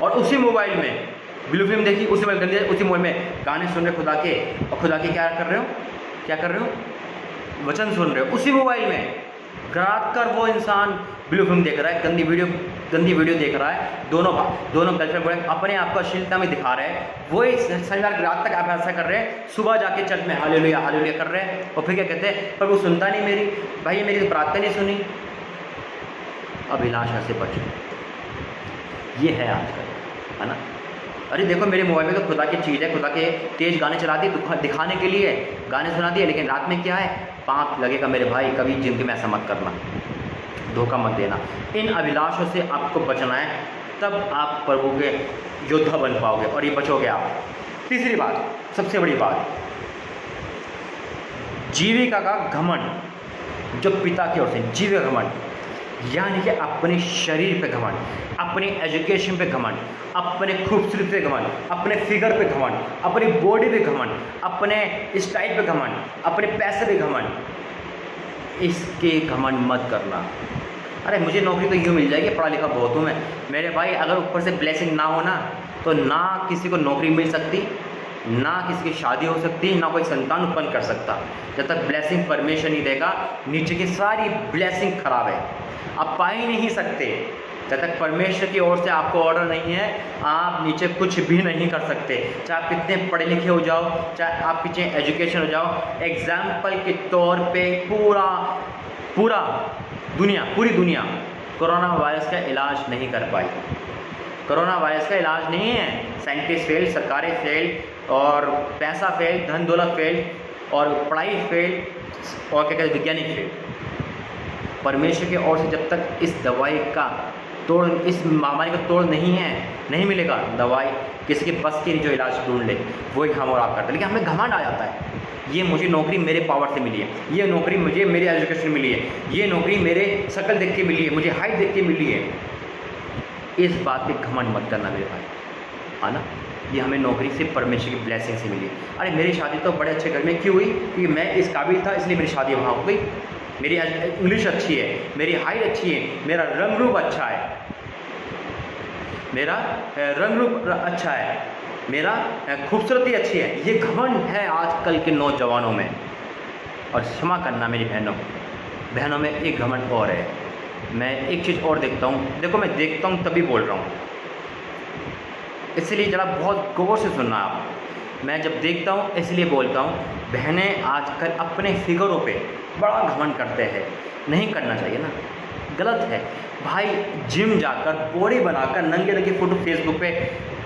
और उसी मोबाइल में ब्लू फिल्म देखी, उसी मोबाइल गंदे, उसी मोबाइल में गाने सुन रहे खुदा के, और खुदा के क्या कर रहे हो, वचन सुन रहे हो उसी मोबाइल में। रात कर वो इंसान ब्लू फिल्म देख रहा है, गंदी वीडियो देख रहा है, दोनों गर्लफ्रेंड बॉयफ्रेंड अपने आप को अश्लीलता में दिखा रहे हैं, वही शनिवार की रात तक आप ऐसा कर रहे हैं, सुबह जाके चर्च में हालेलुया हालेलुया कर रहे हैं, और फिर क्या कहते हैं, पर वो सुनता नहीं मेरी, भाई मेरी तो प्रार्थना नहीं सुनी। अभिलाषा से बचो, ये है आजकल, है ना। अरे देखो मेरे मोबाइल में तो खुदा की चीज़ है, खुदा के तेज गाने चला दिए दिखाने के लिए, गाने सुना दिए, लेकिन रात में क्या है, पाप लगेगा मेरे भाई। कभी जिंदगी में ऐसा मत करना, धोखा मत देना। इन अभिलाषों से आपको बचना है, तब आप प्रभु के योद्धा बन पाओगे और ये बचोगे आप। तीसरी बात, सबसे बड़ी बात, जीविका का घमंड, जो पिता की ओर से जीविका का घमंड, यानी कि अपने शरीर पे घमंड, अपने एजुकेशन पे घमंड, अपने खूबसूरती पे घमंड, अपने फिगर पे घमंड, अपनी बॉडी पे घमंड, अपने स्टाइल पे घमंड, अपने पैसे पे घमंड। इसके घमंड मत करना। अरे मुझे नौकरी तो यूँ मिल जाएगी, पढ़ा लिखा बहुत हूँ मैं। मेरे भाई अगर ऊपर से ब्लेसिंग ना हो ना, तो ना किसी को नौकरी मिल सकती, ना किसी की शादी हो सकती, ना कोई संतान उत्पन्न कर सकता। जब तक ब्लेसिंग परमेश्वर नहीं देगा, नीचे की सारी ब्लेसिंग खराब है, आप पा ही नहीं सकते। जब तक परमेश्वर की ओर से आपको ऑर्डर नहीं है, आप नीचे कुछ भी नहीं कर सकते। चाहे आप कितने पढ़े लिखे हो जाओ, चाहे आप कितने एजुकेशन हो जाओ। एग्जाम्पल के तौर पे पूरी दुनिया कोरोना वायरस का इलाज नहीं कर पाई। कोरोना वायरस का इलाज नहीं है, साइंटिस्ट फेल, सरकारें फेल, और पैसा फेल, धन दौलत फेल, और पढ़ाई फेल, और क्या कहते हैं वैज्ञानिक फेल। परमेश्वर की ओर से जब तक इस दवाई का तोड़, इस महामारी का तोड़ नहीं मिलेगा, दवाई किसी के बस की जो इलाज ढूंढ ले वही हम और आप करते हैं। लेकिन हमें घमंड आ जाता है, ये मुझे नौकरी मेरे पावर से मिली है, ये नौकरी मुझे मेरे एजुकेशन मिली है, ये नौकरी मेरे शक्ल देख के मिली है, मुझे हाइट देख के मिली है। इस बात पे घमंड मत करना मेरे भाई, है ना। ये हमें नौकरी से परमेश्वर की ब्लेसिंग से मिली है। अरे मेरी शादी तो बड़े अच्छे घर में क्यों हुई, क्योंकि मैं इस काबिल था, इसलिए मेरी शादी वहाँ हो गई। मेरी इंग्लिश अच्छी है, मेरी हाइट अच्छी है, मेरा रंग रूप अच्छा है, मेरा खूबसूरती अच्छी है। ये घमंड है आजकल के नौजवानों में। और क्षमा करना मेरी बहनों में एक घमंड और है। मैं एक चीज़ और देखता हूँ, देखो मैं देखता हूँ तभी बोल रहा हूँ, इसलिए ज़रा बहुत गौर से सुनना आप। मैं जब देखता हूँ इसलिए बोलता हूँ। बहनें आजकल अपने फिगरों पे बड़ा घमंड करते हैं, नहीं करना चाहिए ना, गलत है भाई। जिम जाकर बॉडी बनाकर नंगे फ़ोटो फेसबुक पे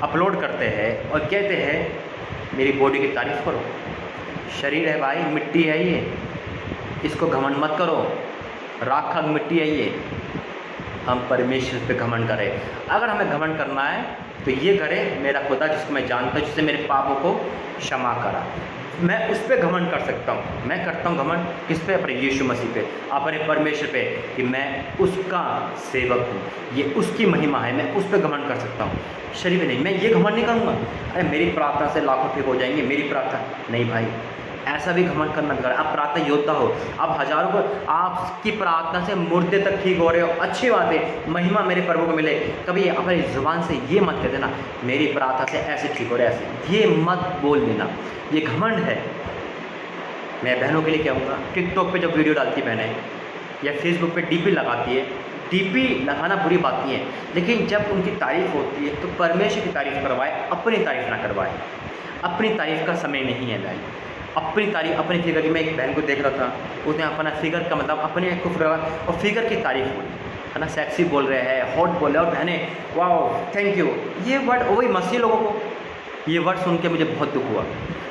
अपलोड करते हैं और कहते हैं मेरी बॉडी की तारीफ़ करो। शरीर है भाई, मिट्टी है ये, इसको घमंड मत करो, राख मिट्टी है ये। हम परमेश्वर पे घमंड करें। अगर हमें घमंड करना है तो ये करे मेरा खुदा जिसको मैं जानता हूँ, जिससे मेरे पापों को क्षमा करा, मैं उस पर घमंड कर सकता हूँ। मैं करता हूँ घमंड किस पे, अपने यीशु मसीह पे, अपने परमेश्वर पे, कि मैं उसका सेवक हूँ, ये उसकी महिमा है, मैं उस पर घमंड कर सकता हूँ। शरीर में नहीं, मैं ये घमंड नहीं करूँगा अरे मेरी प्रार्थना से लाखों ठीक हो जाएंगे, मेरी प्रार्थना नहीं भाई, ऐसा भी घमंड करना कर। आप प्रार्थना योद्धा हो, आप हजारों को, आपकी प्रार्थना से मुर्दे तक ठीक हो रहे हो, अच्छी बात है, महिमा मेरे प्रभु को मिले। कभी अपनी ज़ुबान से ये मत कह देना मेरी प्रार्थना से ऐसे ठीक हो रहे, ऐसे ये मत बोल देना, ये घमंड है। मैं बहनों के लिए कहूँगा, टिकटॉक पे जब वीडियो डालती बहनें या फेसबुक पे डीपी लगाती है, डीपी लगाना बुरी बात नहीं है, लेकिन जब उनकी तारीफ़ होती है तो परमेश्वर की तारीफ़ करवाए, अपनी तारीफ़ ना करवाए। अपनी तारीफ़ का समय नहीं है भाई, अपनी तारीफ, अपनी फिगर की। मैं एक बहन को देख रहा था, उसने अपना फिगर का मतलब अपने को और फिगर की तारीफ बोली, है ना, सेक्सी बोल रहे हैं, हॉट बोल रहे हैं, और बहनें वाह थैंक यू, ये वर्ड वही मसीह लोगों को, ये वर्ड सुन के मुझे बहुत दुख हुआ।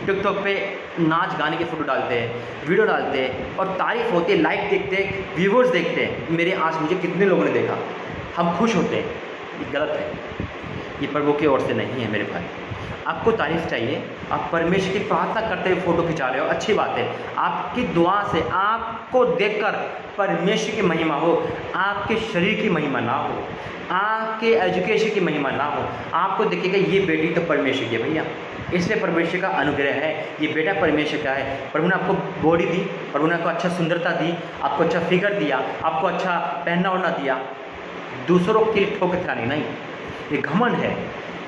टिकटॉक पे नाच गाने के फ़ोटो डालते हैं, वीडियो डालते हैं, और तारीफ होती है, लाइक देखते हैं, व्यूवर्स देखते हैं, मेरे आज मुझे कितने लोगों ने देखा, हम खुश होते हैं। ये गलत है, ये प्रभु की ओर से नहीं है मेरे भाई। आपको तारीफ़ चाहिए, आप परमेश्वर की प्रार्थना करते हुए फ़ोटो खिंचा रहे हो, अच्छी बात है। आपकी दुआ से आपको देखकर परमेश्वर की महिमा हो, आपके शरीर की महिमा ना हो, आपके एजुकेशन की महिमा ना हो। आपको दिखेगा ये बेटी तो परमेश्वर की है भैया, इसलिए परमेश्वर का अनुग्रह है, ये बेटा परमेश्वर का है। प्रभु ने आपको बॉडी दी, प्रभु ने आपको अच्छा सुंदरता दी, आपको अच्छा फिगर दिया, आपको अच्छा पहनना ओढ़ना दिया, दूसरों के लिए ठोकर खिलानी नहीं। ये घमंड है,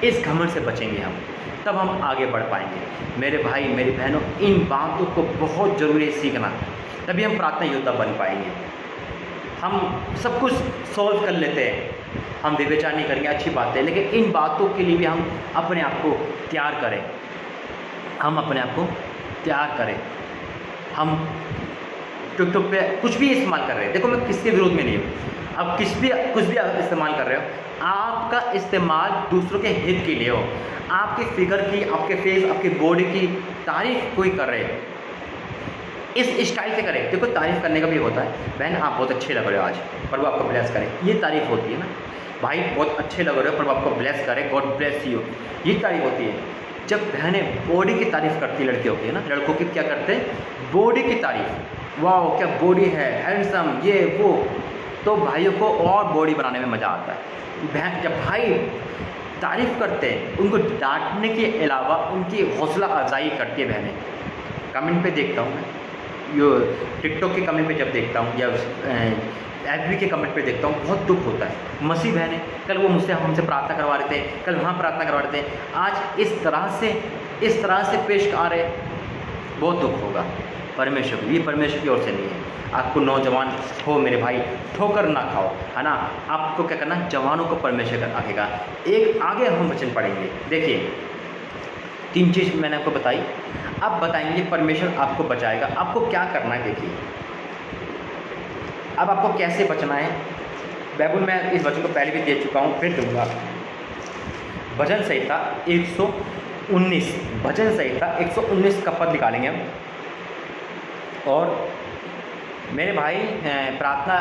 इस घमंड से बचेंगे हम, तब हम आगे बढ़ पाएंगे। मेरे भाई मेरी बहनों, इन बातों को बहुत ज़रूरी है सीखना, तभी हम प्रार्थना योद्धा बन पाएंगे। हम सब कुछ सॉल्व कर लेते हैं, हम व्यभिचार नहीं करेंगे, अच्छी बात है, लेकिन इन बातों के लिए भी हम अपने आप को तैयार करें, हम अपने आप को तैयार करें। हम टिकटॉक पे कुछ भी इस्तेमाल कर रहे हैं, देखो मैं किसके विरोध में नहीं हूँ, अब कुछ भी इस्तेमाल कर रहे हो, आपका इस्तेमाल दूसरों के हित के लिए हो, आपके फिगर की, आपके फेस, आपकी बॉडी की तारीफ कोई कर रहे हो, इस स्टाइल से करें। देखो तारीफ़ करने का भी होता है, बहन आप बहुत अच्छे लग रहे हो आज, प्रभु आपको ब्लेस करे, ये तारीफ़ होती है ना। भाई बहुत अच्छे लग रहे हो, प्रभु आपको ब्लेस करे, गॉड ब्लेस यू, ये तारीफ़ होती है। जब बहनें बॉडी की तारीफ़ करती है, लड़कियों की ना, लड़कों की क्या करते हैं, बॉडी की तारीफ़, वाह क्या बॉडी है, हैंडसम, ये वो, तो भाइयों को और बॉडी बनाने में मज़ा आता है। बहन जब भाई तारीफ़ करते हैं, उनको डांटने के अलावा उनकी हौसला अफजाई करती है बहनें। कमेंट पे देखता हूँ मैं, यो टिकटॉक के कमेंट पे जब देखता हूँ या एफबी के कमेंट पे देखता हूँ, बहुत दुख होता है। मसीह बहनें कल वो मुझसे हमसे प्रार्थना करवा रहे थे, कल वहाँ प्रार्थना करवा रहे थे, आज इस तरह से पेश आ रहे, बहुत दुख होगा। परमेश्वर, ये परमेश्वर की ओर से नहीं है। आपको नौजवान हो मेरे भाई, ठोकर ना खाओ, है ना। आपको क्या करना, जवानों को परमेश्वर रखेगा। एक आगे हम वचन पढ़ेंगे, देखिए 3 चीज़ मैंने आपको बताई, अब बताएंगे परमेश्वर आपको बचाएगा। आपको क्या करना है, देखिए अब आपको कैसे बचना है। बाइबल में इस वचन को पहले भी दे चुका हूँ, फिर दूंगा। भजन संहिता 119, भजन संहिता 119 का पद निकालेंगे हम। और मेरे भाई प्रार्थना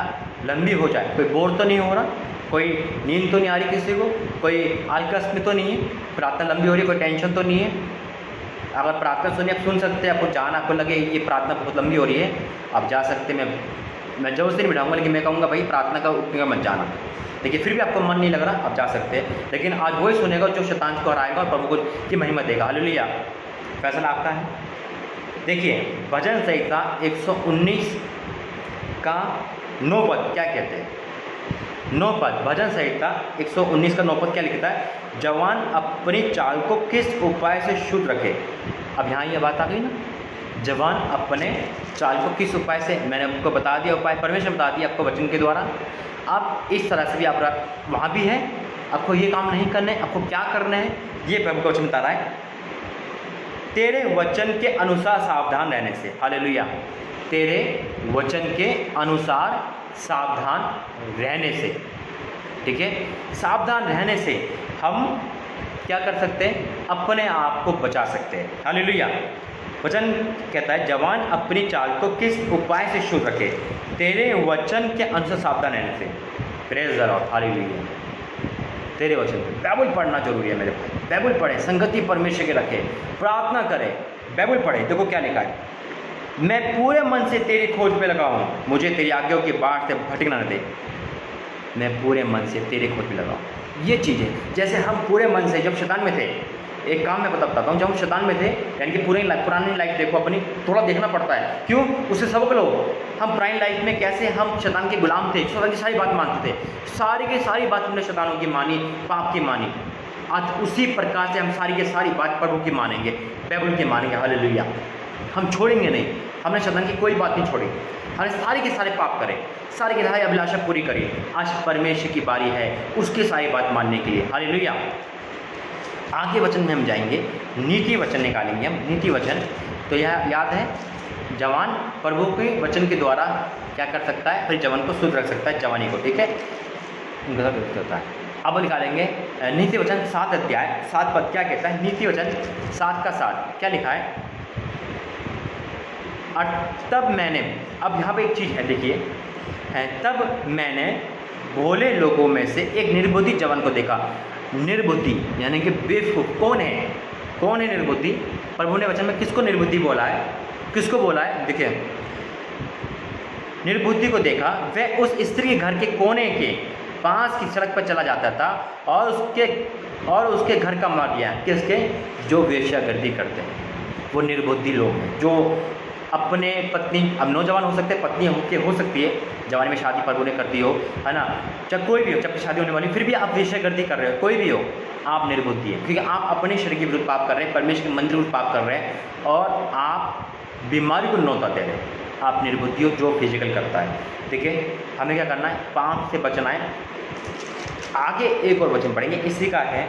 लंबी हो जाए, कोई बोर तो नहीं हो रहा, कोई नींद तो नहीं आ रही किसी को, कोई आलकस में तो नहीं है, प्रार्थना लंबी हो रही है, कोई टेंशन तो नहीं है। अगर प्रार्थना सुनिए, आप सुन सकते हैं, आपको जाना, आपको लगे ये प्रार्थना बहुत लंबी हो रही है, आप जा सकते हैं। मैं ज़बरदस्ती नहीं बिठाऊंगा, लेकिन मैं कहूँगा भाई प्रार्थना का उठने का मत जाना। देखिए फिर भी आपको मन नहीं लग रहा, आप जा सकते हैं, लेकिन आज वही सुनेगा जो शैतान को हराएगा और प्रभु को की महिमा देगा। हालेलुया, फैसला आपका है। देखिए भजन संहिता 119 का 9 पद क्या कहते हैं, 9 पद, भजन संहिता 119 का 9 पद क्या लिखता है, जवान अपनी चाल को किस उपाय से शुद्ध रखे। अब यहाँ ये बात आ गई ना, जवान अपने चाल को किस उपाय से, मैंने आपको बता दिया उपाय, परमेश्वर बता दिया आपको वचन के द्वारा। आप इस तरह से भी आप वहाँ भी है, आपको ये काम नहीं करने, आपको क्या करना है, ये प्रभु का वचन बता रहा है, तेरे वचन के अनुसार सावधान रहने से। हालेलुया, तेरे वचन के अनुसार सावधान रहने से, ठीक है, सावधान रहने से हम क्या कर सकते हैं, अपने आप को बचा सकते हैं। हालेलुया, वचन कहता है जवान अपनी चाल को किस उपाय से शुद्ध रखे, तेरे वचन के अनुसार सावधान रहने से। Praise the Lord, hallelujah. तेरे वचन, बाइबल पढ़ना जरूरी है मेरे भाई, बाइबल पढ़े, संगति परमेश्वर के रखे, प्रार्थना करें, बाइबल पढ़े। देखो क्या लिखा है, मैं पूरे मन से तेरी खोज में लगा हूँ, मुझे तेरी आज्ञाओं की बाट से भटकना न दे। मैं पूरे मन से तेरे खोज में लगा हूँ, ये चीज़ें जैसे हम पूरे मन से, जब शैतान में थे, एक काम मैं बताता हूँ, जब हम शैतान में थे, यानी कि पूरी पुरानी लाइफ देखो अपनी, थोड़ा देखना पड़ता है, क्यों, उससे सबक लो। हम पुरानी लाइफ में कैसे हम शैतान के गुलाम थे, शैतान की सारी बात मानते थे, सारी की सारी बात हमने शैतानों की मानी, पाप की मानी। आज उसी प्रकार से हम सारी की सारी बात प्रभु की मानेंगे, बाइबल की मानेंगे। हालेलुया, हम छोड़ेंगे नहीं, हमने शैतान की कोई बात नहीं छोड़ी, हमने सारे के सारे पाप करें, सारी की सारी अभिलाषा पूरी करी। आज परमेश्वर की बारी है उसकी सारी बात मानने के लिए। हालेलुया, आगे वचन में हम जाएंगे, नीति वचन निकालेंगे हम, नीति वचन। तो यह याद है, जवान प्रभु के वचन के द्वारा क्या कर सकता है, फिर जवान को शुद्ध रख सकता है, जवानी को, ठीक है, गलत करता है। अब निकालेंगे नीति वचन 7 अध्याय 7 पद क्या कहता है, नीति वचन 7 का 7 क्या लिखा है, तब मैंने, अब यहाँ पे एक चीज़ है देखिए, तब मैंने भोले लोगों में से एक निर्बुद्धि जवान को देखा। निर्बुद्धि यानी कि बेवकूफ़, कौन है, कौन है निर्बुद्धि, प्रभु ने वचन में किसको निर्बुद्धि बोला है, किसको बोला है, देखिए, निर्बुद्धि को देखा, वह उस स्त्री के घर के कोने के पास की सड़क पर चला जाता था और उसके घर का मालिया, किसके, जो वेश्यागर्दी करते हैं, वो निर्बुद्धि लोग हैं, जो अपने पत्नी, अब नौजवान हो सकते हैं, पत्नी हो सकती है, जवानी में शादी प्रभु ने करती हो, है ना, चाहे कोई भी हो, जब शादी होने वाली, फिर भी आप वेश्यागर्दी कर रहे हो, कोई भी हो, आप निर्बुद्धि है, क्योंकि आप अपने शरीर के विरुद्ध पाप कर रहे हैं, परमेश्वर के मंदिर के विरुद्ध पाप कर रहे हैं, और आप बीमारी को न्योता दे रहे हैं। आप निर्बुद्धि हो जो फिजिकल करता है। ठीक है, हमें क्या करना है, पाप से बचना है। आगे एक और वचन पढ़ेंगे, इसी का है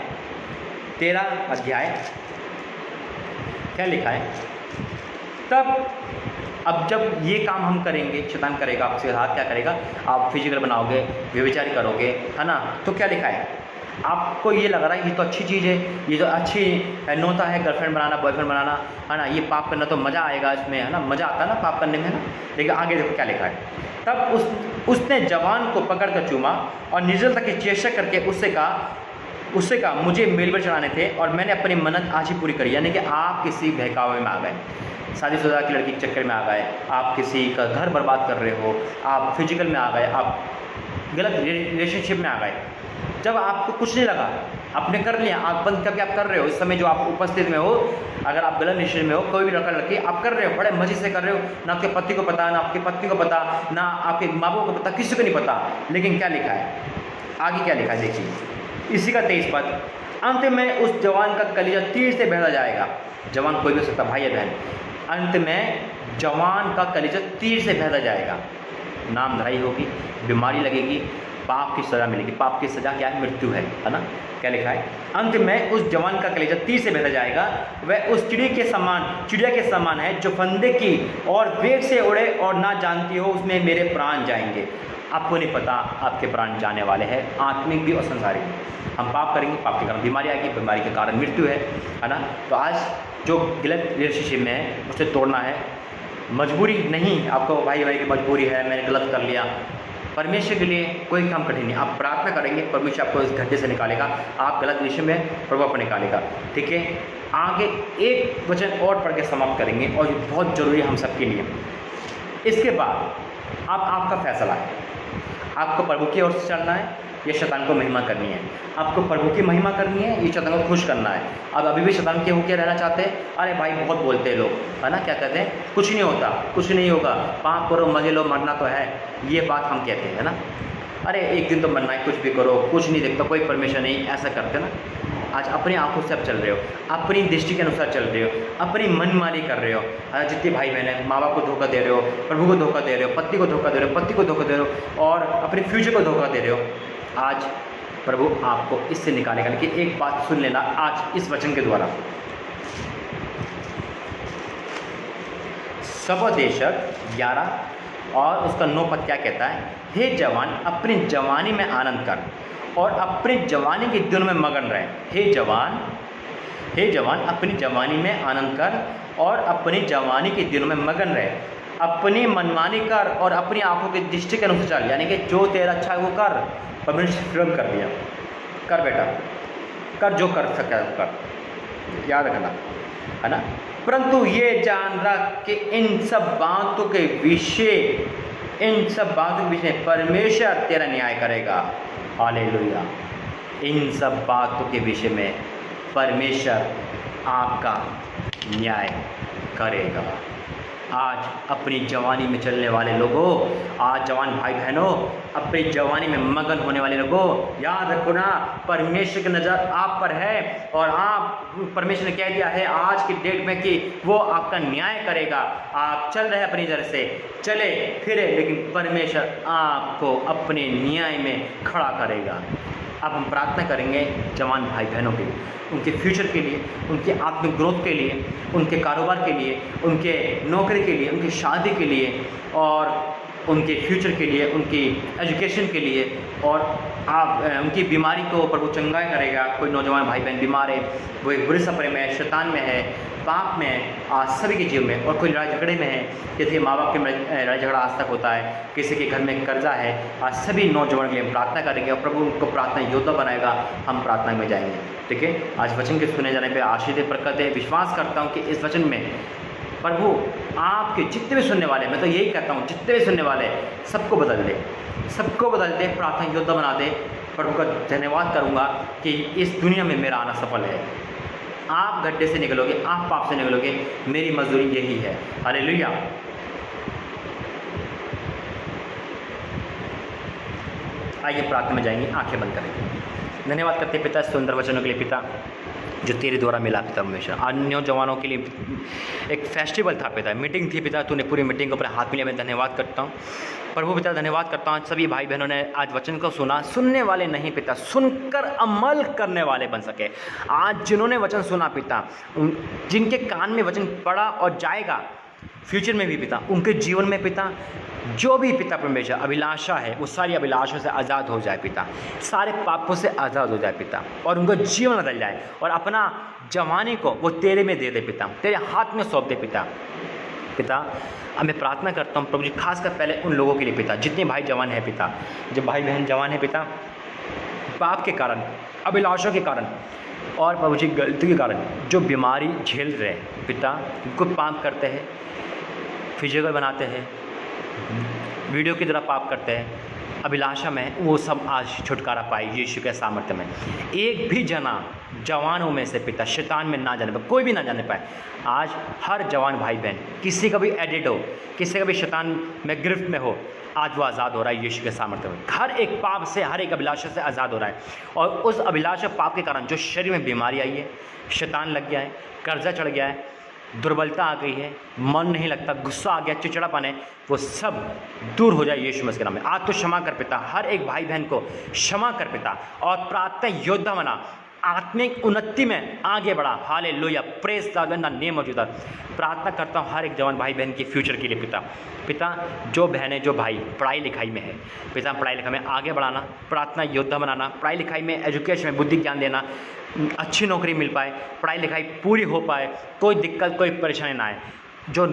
13 अध्याय। क्या लिखा है, तब अब जब ये काम हम करेंगे, शैतान करेगा आपसे हाथ, क्या करेगा, आप फिजिकल बनाओगे, व्यभिचारी करोगे, है ना, तो क्या लिखा है, आपको ये लग रहा है ये तो अच्छी चीज़ है, ये तो अच्छी नौता है, गर्लफ्रेंड बनाना, बॉयफ्रेंड बनाना, है ना, ये पाप करना तो मज़ा आएगा इसमें, है ना, मज़ा आता है ना पाप करने में, है ना। लेकिन आगे देखो क्या लिखा है, तब उसने जवान को पकड़ कर चूमा और निर्जलता की चेष्टा करके उससे कहा मुझे मेलबल चढ़ाने थे और मैंने अपनी मन्नत आज ही पूरी करी। यानी कि आप किसी बहकावे में आ गए, शादीशुदा की लड़की के चक्कर में आ गए, आप किसी का घर बर्बाद कर रहे हो, आप फिजिकल में आ गए, आप गलत रिलेशनशिप में आ गए। जब आपको कुछ नहीं लगा, आपने कर लिया, आँख बंद करके आप कर रहे हो, इस समय जो आप उपस्थित में हो, अगर आप गलत रिलेशन में हो, कोई भी लड़का लड़की आप कर रहे हो, बड़े मजे से कर रहे हो, ना आपके पति को पता, ना आपकी पत्नी को पता, ना आपके माँ बाप को पता, किसी को नहीं पता। लेकिन क्या लिखा है, आगे क्या लिखा है देखिए, इसी का 23 पद, अंत में उस जवान का कलीजा तीर से बहता जाएगा। जवान कोई भी हो सकता, भाई या बहन, अंत में जवान का कलीजा तीर से बहता जाएगा, नामधराई होगी, बीमारी लगेगी, पाप की सज़ा मिलेगी। पाप की सज़ा क्या है, मृत्यु है ना। क्या लिखा है, अंत में उस जवान का कलेजा तीर से बहता जाएगा, वह उस चिड़िया के समान है जो फंदे की और वेग से उड़े और ना जानती हो उसमें मेरे प्राण जाएंगे। आपको नहीं पता आपके प्राण जाने वाले हैं, आत्मिक भी और संसारिक भी। हम पाप करेंगे, पाप के कारण बीमारी आएगी, बीमारी के कारण मृत्यु है ना। तो आज जो गलत रिलेशनशिप में है उसे तोड़ना है, मजबूरी नहीं, आपको भाई की मजबूरी है, मैंने गलत कर लिया, परमेश्वर के लिए कोई काम कठिन नहीं। आप प्रार्थना करेंगे, परमेश्वर आपको इस गड्ढे से निकालेगा, आप गलत दिशा में प्रभु आपको निकालेगा। ठीक है, आगे एक वचन और पढ़ के समाप्त करेंगे और ये बहुत ज़रूरी है हम सबके लिए। इसके बाद आपका फैसला है, आपको प्रभु की ओर से चलना है या शैतान को महिमा करनी है। आपको प्रभु की महिमा करनी है, ये शैतान को खुश करना है। अब अभी भी शैतान के होके रहना चाहते हैं, अरे भाई बहुत बोलते हैं लोग, है ना, क्या कहते हैं, कुछ नहीं होता, कुछ नहीं होगा, पाप करो, मजे लो, मरना तो है, ये बात हम कहते हैं ना। अरे एक दिन तो मरना है, कुछ भी करो, कुछ नहीं देखता, कोई परमेश्वर नहीं, ऐसा करते ना। आज अपनी आंखों से आप चल रहे हो, अपनी दृष्टि के अनुसार चल रहे हो, अपनी मनमानी कर रहे हो। जितने भाई बहन हैं, माँ बाप को धोखा दे रहे हो, प्रभु को धोखा दे रहे हो, पति को धोखा दे रहे हो, पति को धोखा दे रहे हो और अपने फ्यूचर को धोखा दे रहे हो। आज प्रभु आपको इससे निकालेगा। लेकिन एक बात सुन लेना आज इस वचन के द्वारा, सबोदेशक 11 और उसका 9 पद क्या कहता है, हे जवान अपनी जवानी में आनंद कर और अपनी जवानी के दिनों में मगन रहे। हे जवान अपनी जवानी में आनंद कर और अपनी जवानी के दिनों में मगन रहे। अपनी मनमानी कर और अपनी आंखों की दृष्टि के अनुसार चल, यानी कि जो तेरा अच्छा है वो कर, परमेश्वर फ्रीडम कर दिया, कर बेटा, कर जो कर सकता है कर, याद रखना, है ना। परंतु ये जान रख कि इन सब बातों के विषय परमेश्वर तेरा न्याय करेगा। हालेलुया। इन सब बातों के विषय में परमेश्वर आपका न्याय करेगा। आज अपनी जवानी में चलने वाले लोगों, आज जवान भाई बहनों, अपनी जवानी में मगन होने वाले लोगों, याद रखो ना, परमेश्वर की नज़र आप पर है और आप, परमेश्वर ने कह दिया है आज की डेट में कि वो आपका न्याय करेगा। आप चल रहे अपनी जगह से, चले फिरे, लेकिन परमेश्वर आपको अपने न्याय में खड़ा करेगा। अब हम प्रार्थना करेंगे जवान भाई बहनों के लिए, उनके फ्यूचर के लिए, उनके आत्मिक ग्रोथ के लिए, उनके कारोबार के लिए, उनके नौकरी के लिए, उनकी शादी के लिए और उनके फ्यूचर के लिए, उनकी एजुकेशन के लिए, और आप उनकी बीमारी को प्रभु चंगाई करेगा। कोई नौजवान भाई बहन बीमार है, वो एक बुरे सपने में है, शैतान में है, पाप में है, आज सभी के जीवन में, और कोई लड़ाई झगड़े में है, जैसे माँ बाप के लड़ाई झगड़ा आज तक होता है, किसी के घर में कर्जा है, आज सभी नौजवान के लिए प्रार्थना करेंगे और प्रभु उनको प्रार्थना योद्धा बनाएगा। हम प्रार्थना में जाएंगे। ठीक है, आज वचन के सुने जाने पर आशीष प्रकट है। विश्वास करता हूँ कि इस वचन में प्रभु आपके जितने भी सुनने वाले, मैं तो यही कहता हूँ, जितने भी सुनने वाले सबको बदल दे, सबको बदल दे, प्रार्थना योद्धा बना दे। प्रभु का धन्यवाद करूँगा कि इस दुनिया में मेरा आना सफल है। आप गड्ढे से निकलोगे, आप पाप से निकलोगे, मेरी मजदूरी यही है। हालेलुया। आइए प्रार्थना में जाएंगे, आंखें बंद करेंगे। धन्यवाद करते पिता सुंदर वचनों के लिए। पिता जो तेरे द्वारा मिला पिता परमेश्वर। आज नौजवानों के लिए एक फेस्टिवल था पिता, मीटिंग थी पिता, तूने पूरी मीटिंग को अपने हाथ में लिया। मैं धन्यवाद करता हूँ प्रभु पिता, धन्यवाद करता हूँ सभी भाई बहनों ने आज वचन को सुना, सुनने वाले नहीं पिता, सुनकर अमल करने वाले बन सके। आज जिन्होंने वचन सुना पिता, जिनके कान में वचन पड़ा और जाएगा फ्यूचर में भी पिता, उनके जीवन में पिता जो भी पिता परमेश्वर अभिलाषा है वो सारी अभिलाषों से आज़ाद हो जाए पिता, सारे पापों से आज़ाद हो जाए पिता, और उनका जीवन बदल जाए और अपना जवानी को वो तेरे में दे दे पिता, तेरे हाथ में सौंप दे पिता। पिता अब मैं प्रार्थना करता हूँ प्रभु जी, खासकर पहले उन लोगों के लिए पिता जितने भाई जवान हैं पिता, जब भाई बहन जवान है पिता, पाप के कारण, अभिलाषों के कारण और प्रभु जी गलती के कारण जो बीमारी झेल रहे हैं पिता, उनको पाप करते हैं, फिजिकल बनाते हैं, वीडियो की तरह पाप करते हैं, अभिलाषा में, वो सब आज छुटकारा पाए यीशु के सामर्थ्य में। एक भी जना जवानों में से पिता शैतान में ना जाने पाए, कोई भी ना जाने पाए। आज हर जवान भाई बहन किसी का भी एडिक्ट हो, किसी का भी शैतान में गिरफ्त में हो, आज वो आज़ाद हो रहा है यीशु के सामर्थ्य में। हर एक पाप से, हर एक अभिलाषा से आज़ाद हो रहा है। और उस अभिलाषा पाप के कारण जो शरीर में बीमारी आई है, शैतान लग गया है, कर्जा चढ़ गया है, दुर्बलता आ गई है, मन नहीं लगता, गुस्सा आ गया, चिड़चिड़ापन है, वो सब दूर हो जाए यीशु मसीह के नाम में। आज तो क्षमा कर पिता, हर एक भाई बहन को क्षमा कर पिता, और प्रार्थना योद्धा बना, आत्मिक उन्नति में आगे बढ़ा। Hallelujah, praise the in the name of Jesus. प्रार्थना करता हूँ हर एक जवान भाई बहन के फ्यूचर के लिए पिता। पिता जो बहनें जो भाई पढ़ाई लिखाई में है पिता, पढ़ाई लिखाई में आगे बढ़ाना, प्रार्थना योद्धा बनाना, पढ़ाई लिखाई में, एजुकेशन में बुद्धि ज्ञान देना, अच्छी नौकरी मिल पाए, पढ़ाई लिखाई पूरी हो पाए, कोई दिक्कत कोई परेशानी ना आए। जो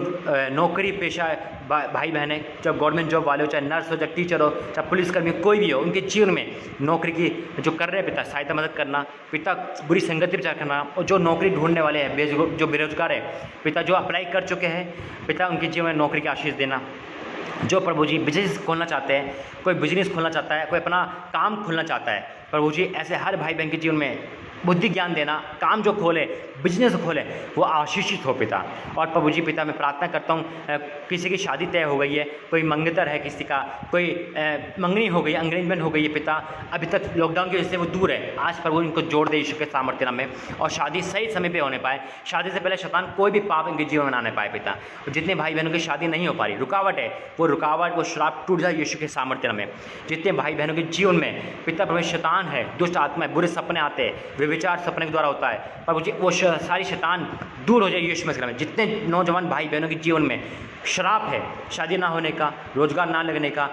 नौकरी पेशा भाई बहनें, चाहे गवर्नमेंट जॉब वाले हो, चाहे नर्स हो, चाहे टीचर हो, चाहे पुलिसकर्मी, कोई भी हो, उनके जीवन में नौकरी की जो कर रहे हैं पिता, सहायता मदद करना पिता, बुरी संगति विचार करना। और जो नौकरी ढूंढने वाले हैं, जो बेरोजगार है पिता, जो अप्लाई कर चुके हैं पिता, उनके जीवन में नौकरी की आशीष देना। जो प्रभु जी बिजनेस खोलना चाहते हैं, कोई बिजनेस खोलना चाहता है, कोई अपना काम खोलना चाहता है, प्रभु जी ऐसे हर भाई बहन के जीवन में बुद्धि ज्ञान देना, काम जो खोले, बिजनेस खोले, वो आशीषित हो पिता। और प्रभु जी पिता मैं प्रार्थना करता हूँ, किसी की शादी तय हो गई है, कोई मंगतर है, किसी का कोई मंगनी हो गई, एंगेजमेंट हो गई है पिता, अभी तक लॉकडाउन की वजह से वो दूर है, आज प्रभु इनको जोड़ दे यीशु के सामर्थ्य नाम में, और शादी सही समय पे होने पाए। शादी से पहले शैतान कोई भी पाप इनके जीवन में आने पाए पिता। जितने भाई बहनों की शादी नहीं हो पा रही, रुकावट है, वो रुकावट, वो श्राप टूट जाए यीशु के सामर्थ्य नाम में। जितने भाई बहनों के जीवन में पिता प्रभु शैतान है, दुष्ट आत्मा है, बुरे सपने आते हैं, विचार सपने के द्वारा होता है, प्रभु जी वो सारी शैतान दूर हो जाए यीशु मसीह में। जितने नौजवान भाई बहनों के जीवन में श्राप है, शादी ना होने का, रोजगार ना लगने का,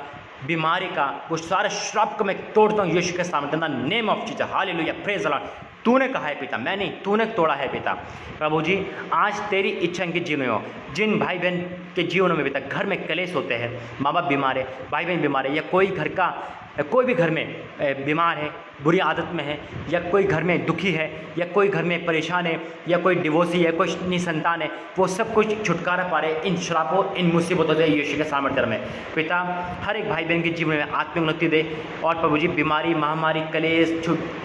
बीमारी का, वो सारे श्राप को मैं तोड़ता हूँ यीशु के सामने, name of Jesus. Hallelujah, praise the Lord. तूने कहा है पिता, मैं नहीं, तूने तोड़ा है पिता। प्रभु जी आज तेरी इच्छा इनके जीवन में हो। जिन भाई बहन के जीवन में पिता घर में कलेश होते हैं, माँ बाप बीमार है, भाई बहन बीमार है, या कोई घर का कोई भी घर में बीमार है, बुरी आदत में है, या कोई घर में दुखी है, या कोई घर में परेशान है, या कोई डिवोर्सी है, कोई निसंतान है, वो सब कुछ छुटकारा पा रहे इन श्रापों, इन मुसीबतों से यीशु के सामर्थ्य में पिता। हर एक भाई बहन के जीवन में आत्मिक उन्नति दे, और प्रभु जी बीमारी, महामारी, कलेश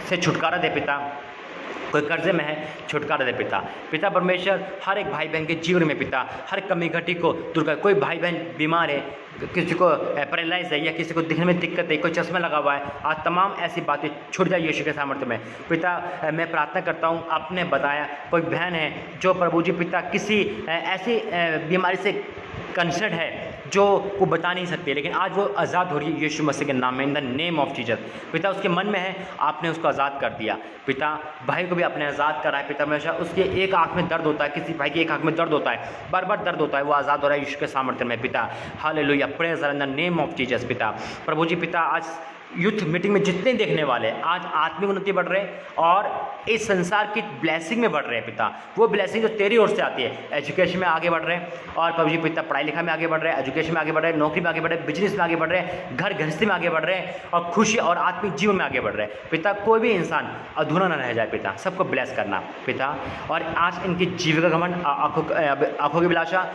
से छुटकारा दे पिता। कोई कर्जे में है, छुटकारा दे पिता। पिता परमेश्वर हर एक भाई बहन के जीवन में पिता हर कमी घटी को दूर कर। कोई भाई बहन बीमार है, किसी को पैरालाइज है, या किसी को दिखने में दिक्कत है, कोई चश्मा लगा हुआ है, आज तमाम ऐसी बातें छूट जाए यीशु के सामर्थ्य में पिता। मैं प्रार्थना करता हूँ, आपने बताया कोई बहन है जो प्रभु जी पिता किसी ऐसी बीमारी से कंसर्न है जो वो बता नहीं सकते, लेकिन आज वो आज़ाद हो रही है यीशु मसीह के नाम में, in the name of Jesus. पिता उसके मन में है, आपने उसको आज़ाद कर दिया पिता। भाई को भी आपने आज़ाद करा है पिता। हमेशा उसके एक आँख में दर्द होता है, किसी भाई की एक आँख में दर्द होता है, बार बार दर्द होता है, वो आज़ाद हो रहा है यीशु के सामर्थ्य में पिता। Hallelujah, praise in the name of Jesus पिता। प्रभु जी पिता आज यूथ मीटिंग में जितने देखने वाले आज आत्मिक उन्नति बढ़ रहे हैं और इस संसार की ब्लेसिंग में बढ़ रहे हैं पिता। वो ब्लेसिंग जो तेरी ओर से आती है, एजुकेशन में आगे बढ़ रहे हैं, और प्रभु जी पिता पढ़ाई लिखाई में आगे बढ़ रहे हैं, एजुकेशन में आगे बढ़ रहे हैं, नौकरी में आगे बढ़ रहे हैं, बिजनेस में आगे बढ़ रहे हैं, घर गृहस्थी में आगे बढ़ रहे हैं, और खुशी और आत्मिक जीवन में आगे बढ़ रहे हैं पिता। कोई भी इंसान अधूरा न रह जाए पिता, सबको ब्लेस करना पिता। और आज इनकी जीविका घमंड, आँखों की अभिलाषा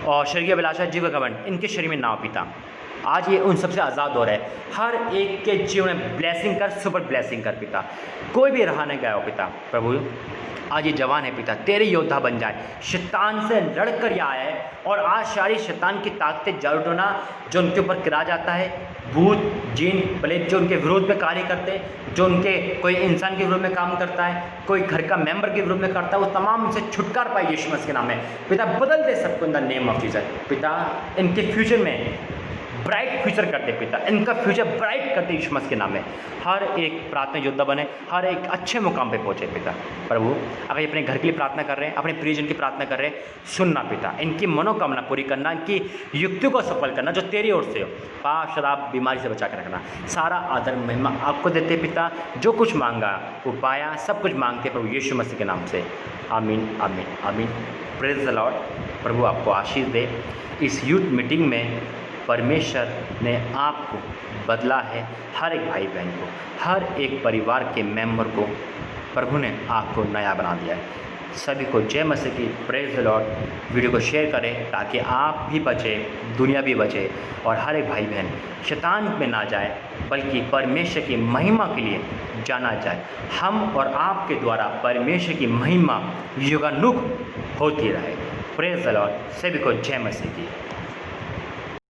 और शरीर की अभिलाषा, जीविका घमंड इनके शरीर में ना हो पिता। आज ये उन सबसे आज़ाद हो रहे हैं। हर एक के जीवन में ब्लेसिंग कर, सुपर ब्लेसिंग कर पिता। कोई भी रहा नहीं गया हो पिता। प्रभु आज ये जवान है पिता, तेरे योद्धा बन जाए। शैतान से लड़कर ये आया है और आज सारी शैतान की ताकतें जालटोना जो उनके ऊपर गिरा जाता है, भूत जिन प्रेत जो उनके विरोध में कार्य करते हैं, जो उनके कोई इंसान के विरोध में काम करता है, कोई घर का मेंबर के विरोध में करता है, वो तमाम से छुटकार पाए यीशु मसीह के नाम में। पिता बदल दे सबको in the name of Jesus. पिता इनके फ्यूचर में ब्राइट फ्यूचर करते पिता, इनका फ्यूचर ब्राइट करते यीशु मसीह के नाम में। हर एक प्रार्थना योद्धा बने, हर एक अच्छे मुकाम पे पहुंचे पिता। प्रभु अगर ये अपने घर के लिए प्रार्थना कर रहे हैं, अपने प्रियजन की प्रार्थना कर रहे हैं, सुनना पिता, इनकी मनोकामना पूरी करना, इनकी युक्ति को सफल करना जो तेरी ओर से हो। पाप शराब बीमारी से बचा कर रखना। सारा आदर महिमा आपको देते पिता। जो कुछ मांगा वो पाया, सब कुछ मांगते प्रभु यीशु मसीह के नाम से। आमीन आमीन आमीन। Praise the Lord. प्रभु आपको आशीष दे। इस यूथ मीटिंग में परमेश्वर ने आपको बदला है, हर एक भाई बहन को, हर एक परिवार के मेंबर को प्रभु ने आपको नया बना दिया है। सभी को जय मसीह की। Praise the Lord. वीडियो को शेयर करें ताकि आप भी बचे, दुनिया भी बचे और हर एक भाई बहन शैतान में ना जाए बल्कि परमेश्वर की महिमा के लिए जाना जाए। हम और आपके द्वारा परमेश्वर की महिमा युगानुग होती रहे। Praise the Lord. सभी को जय मसीह की।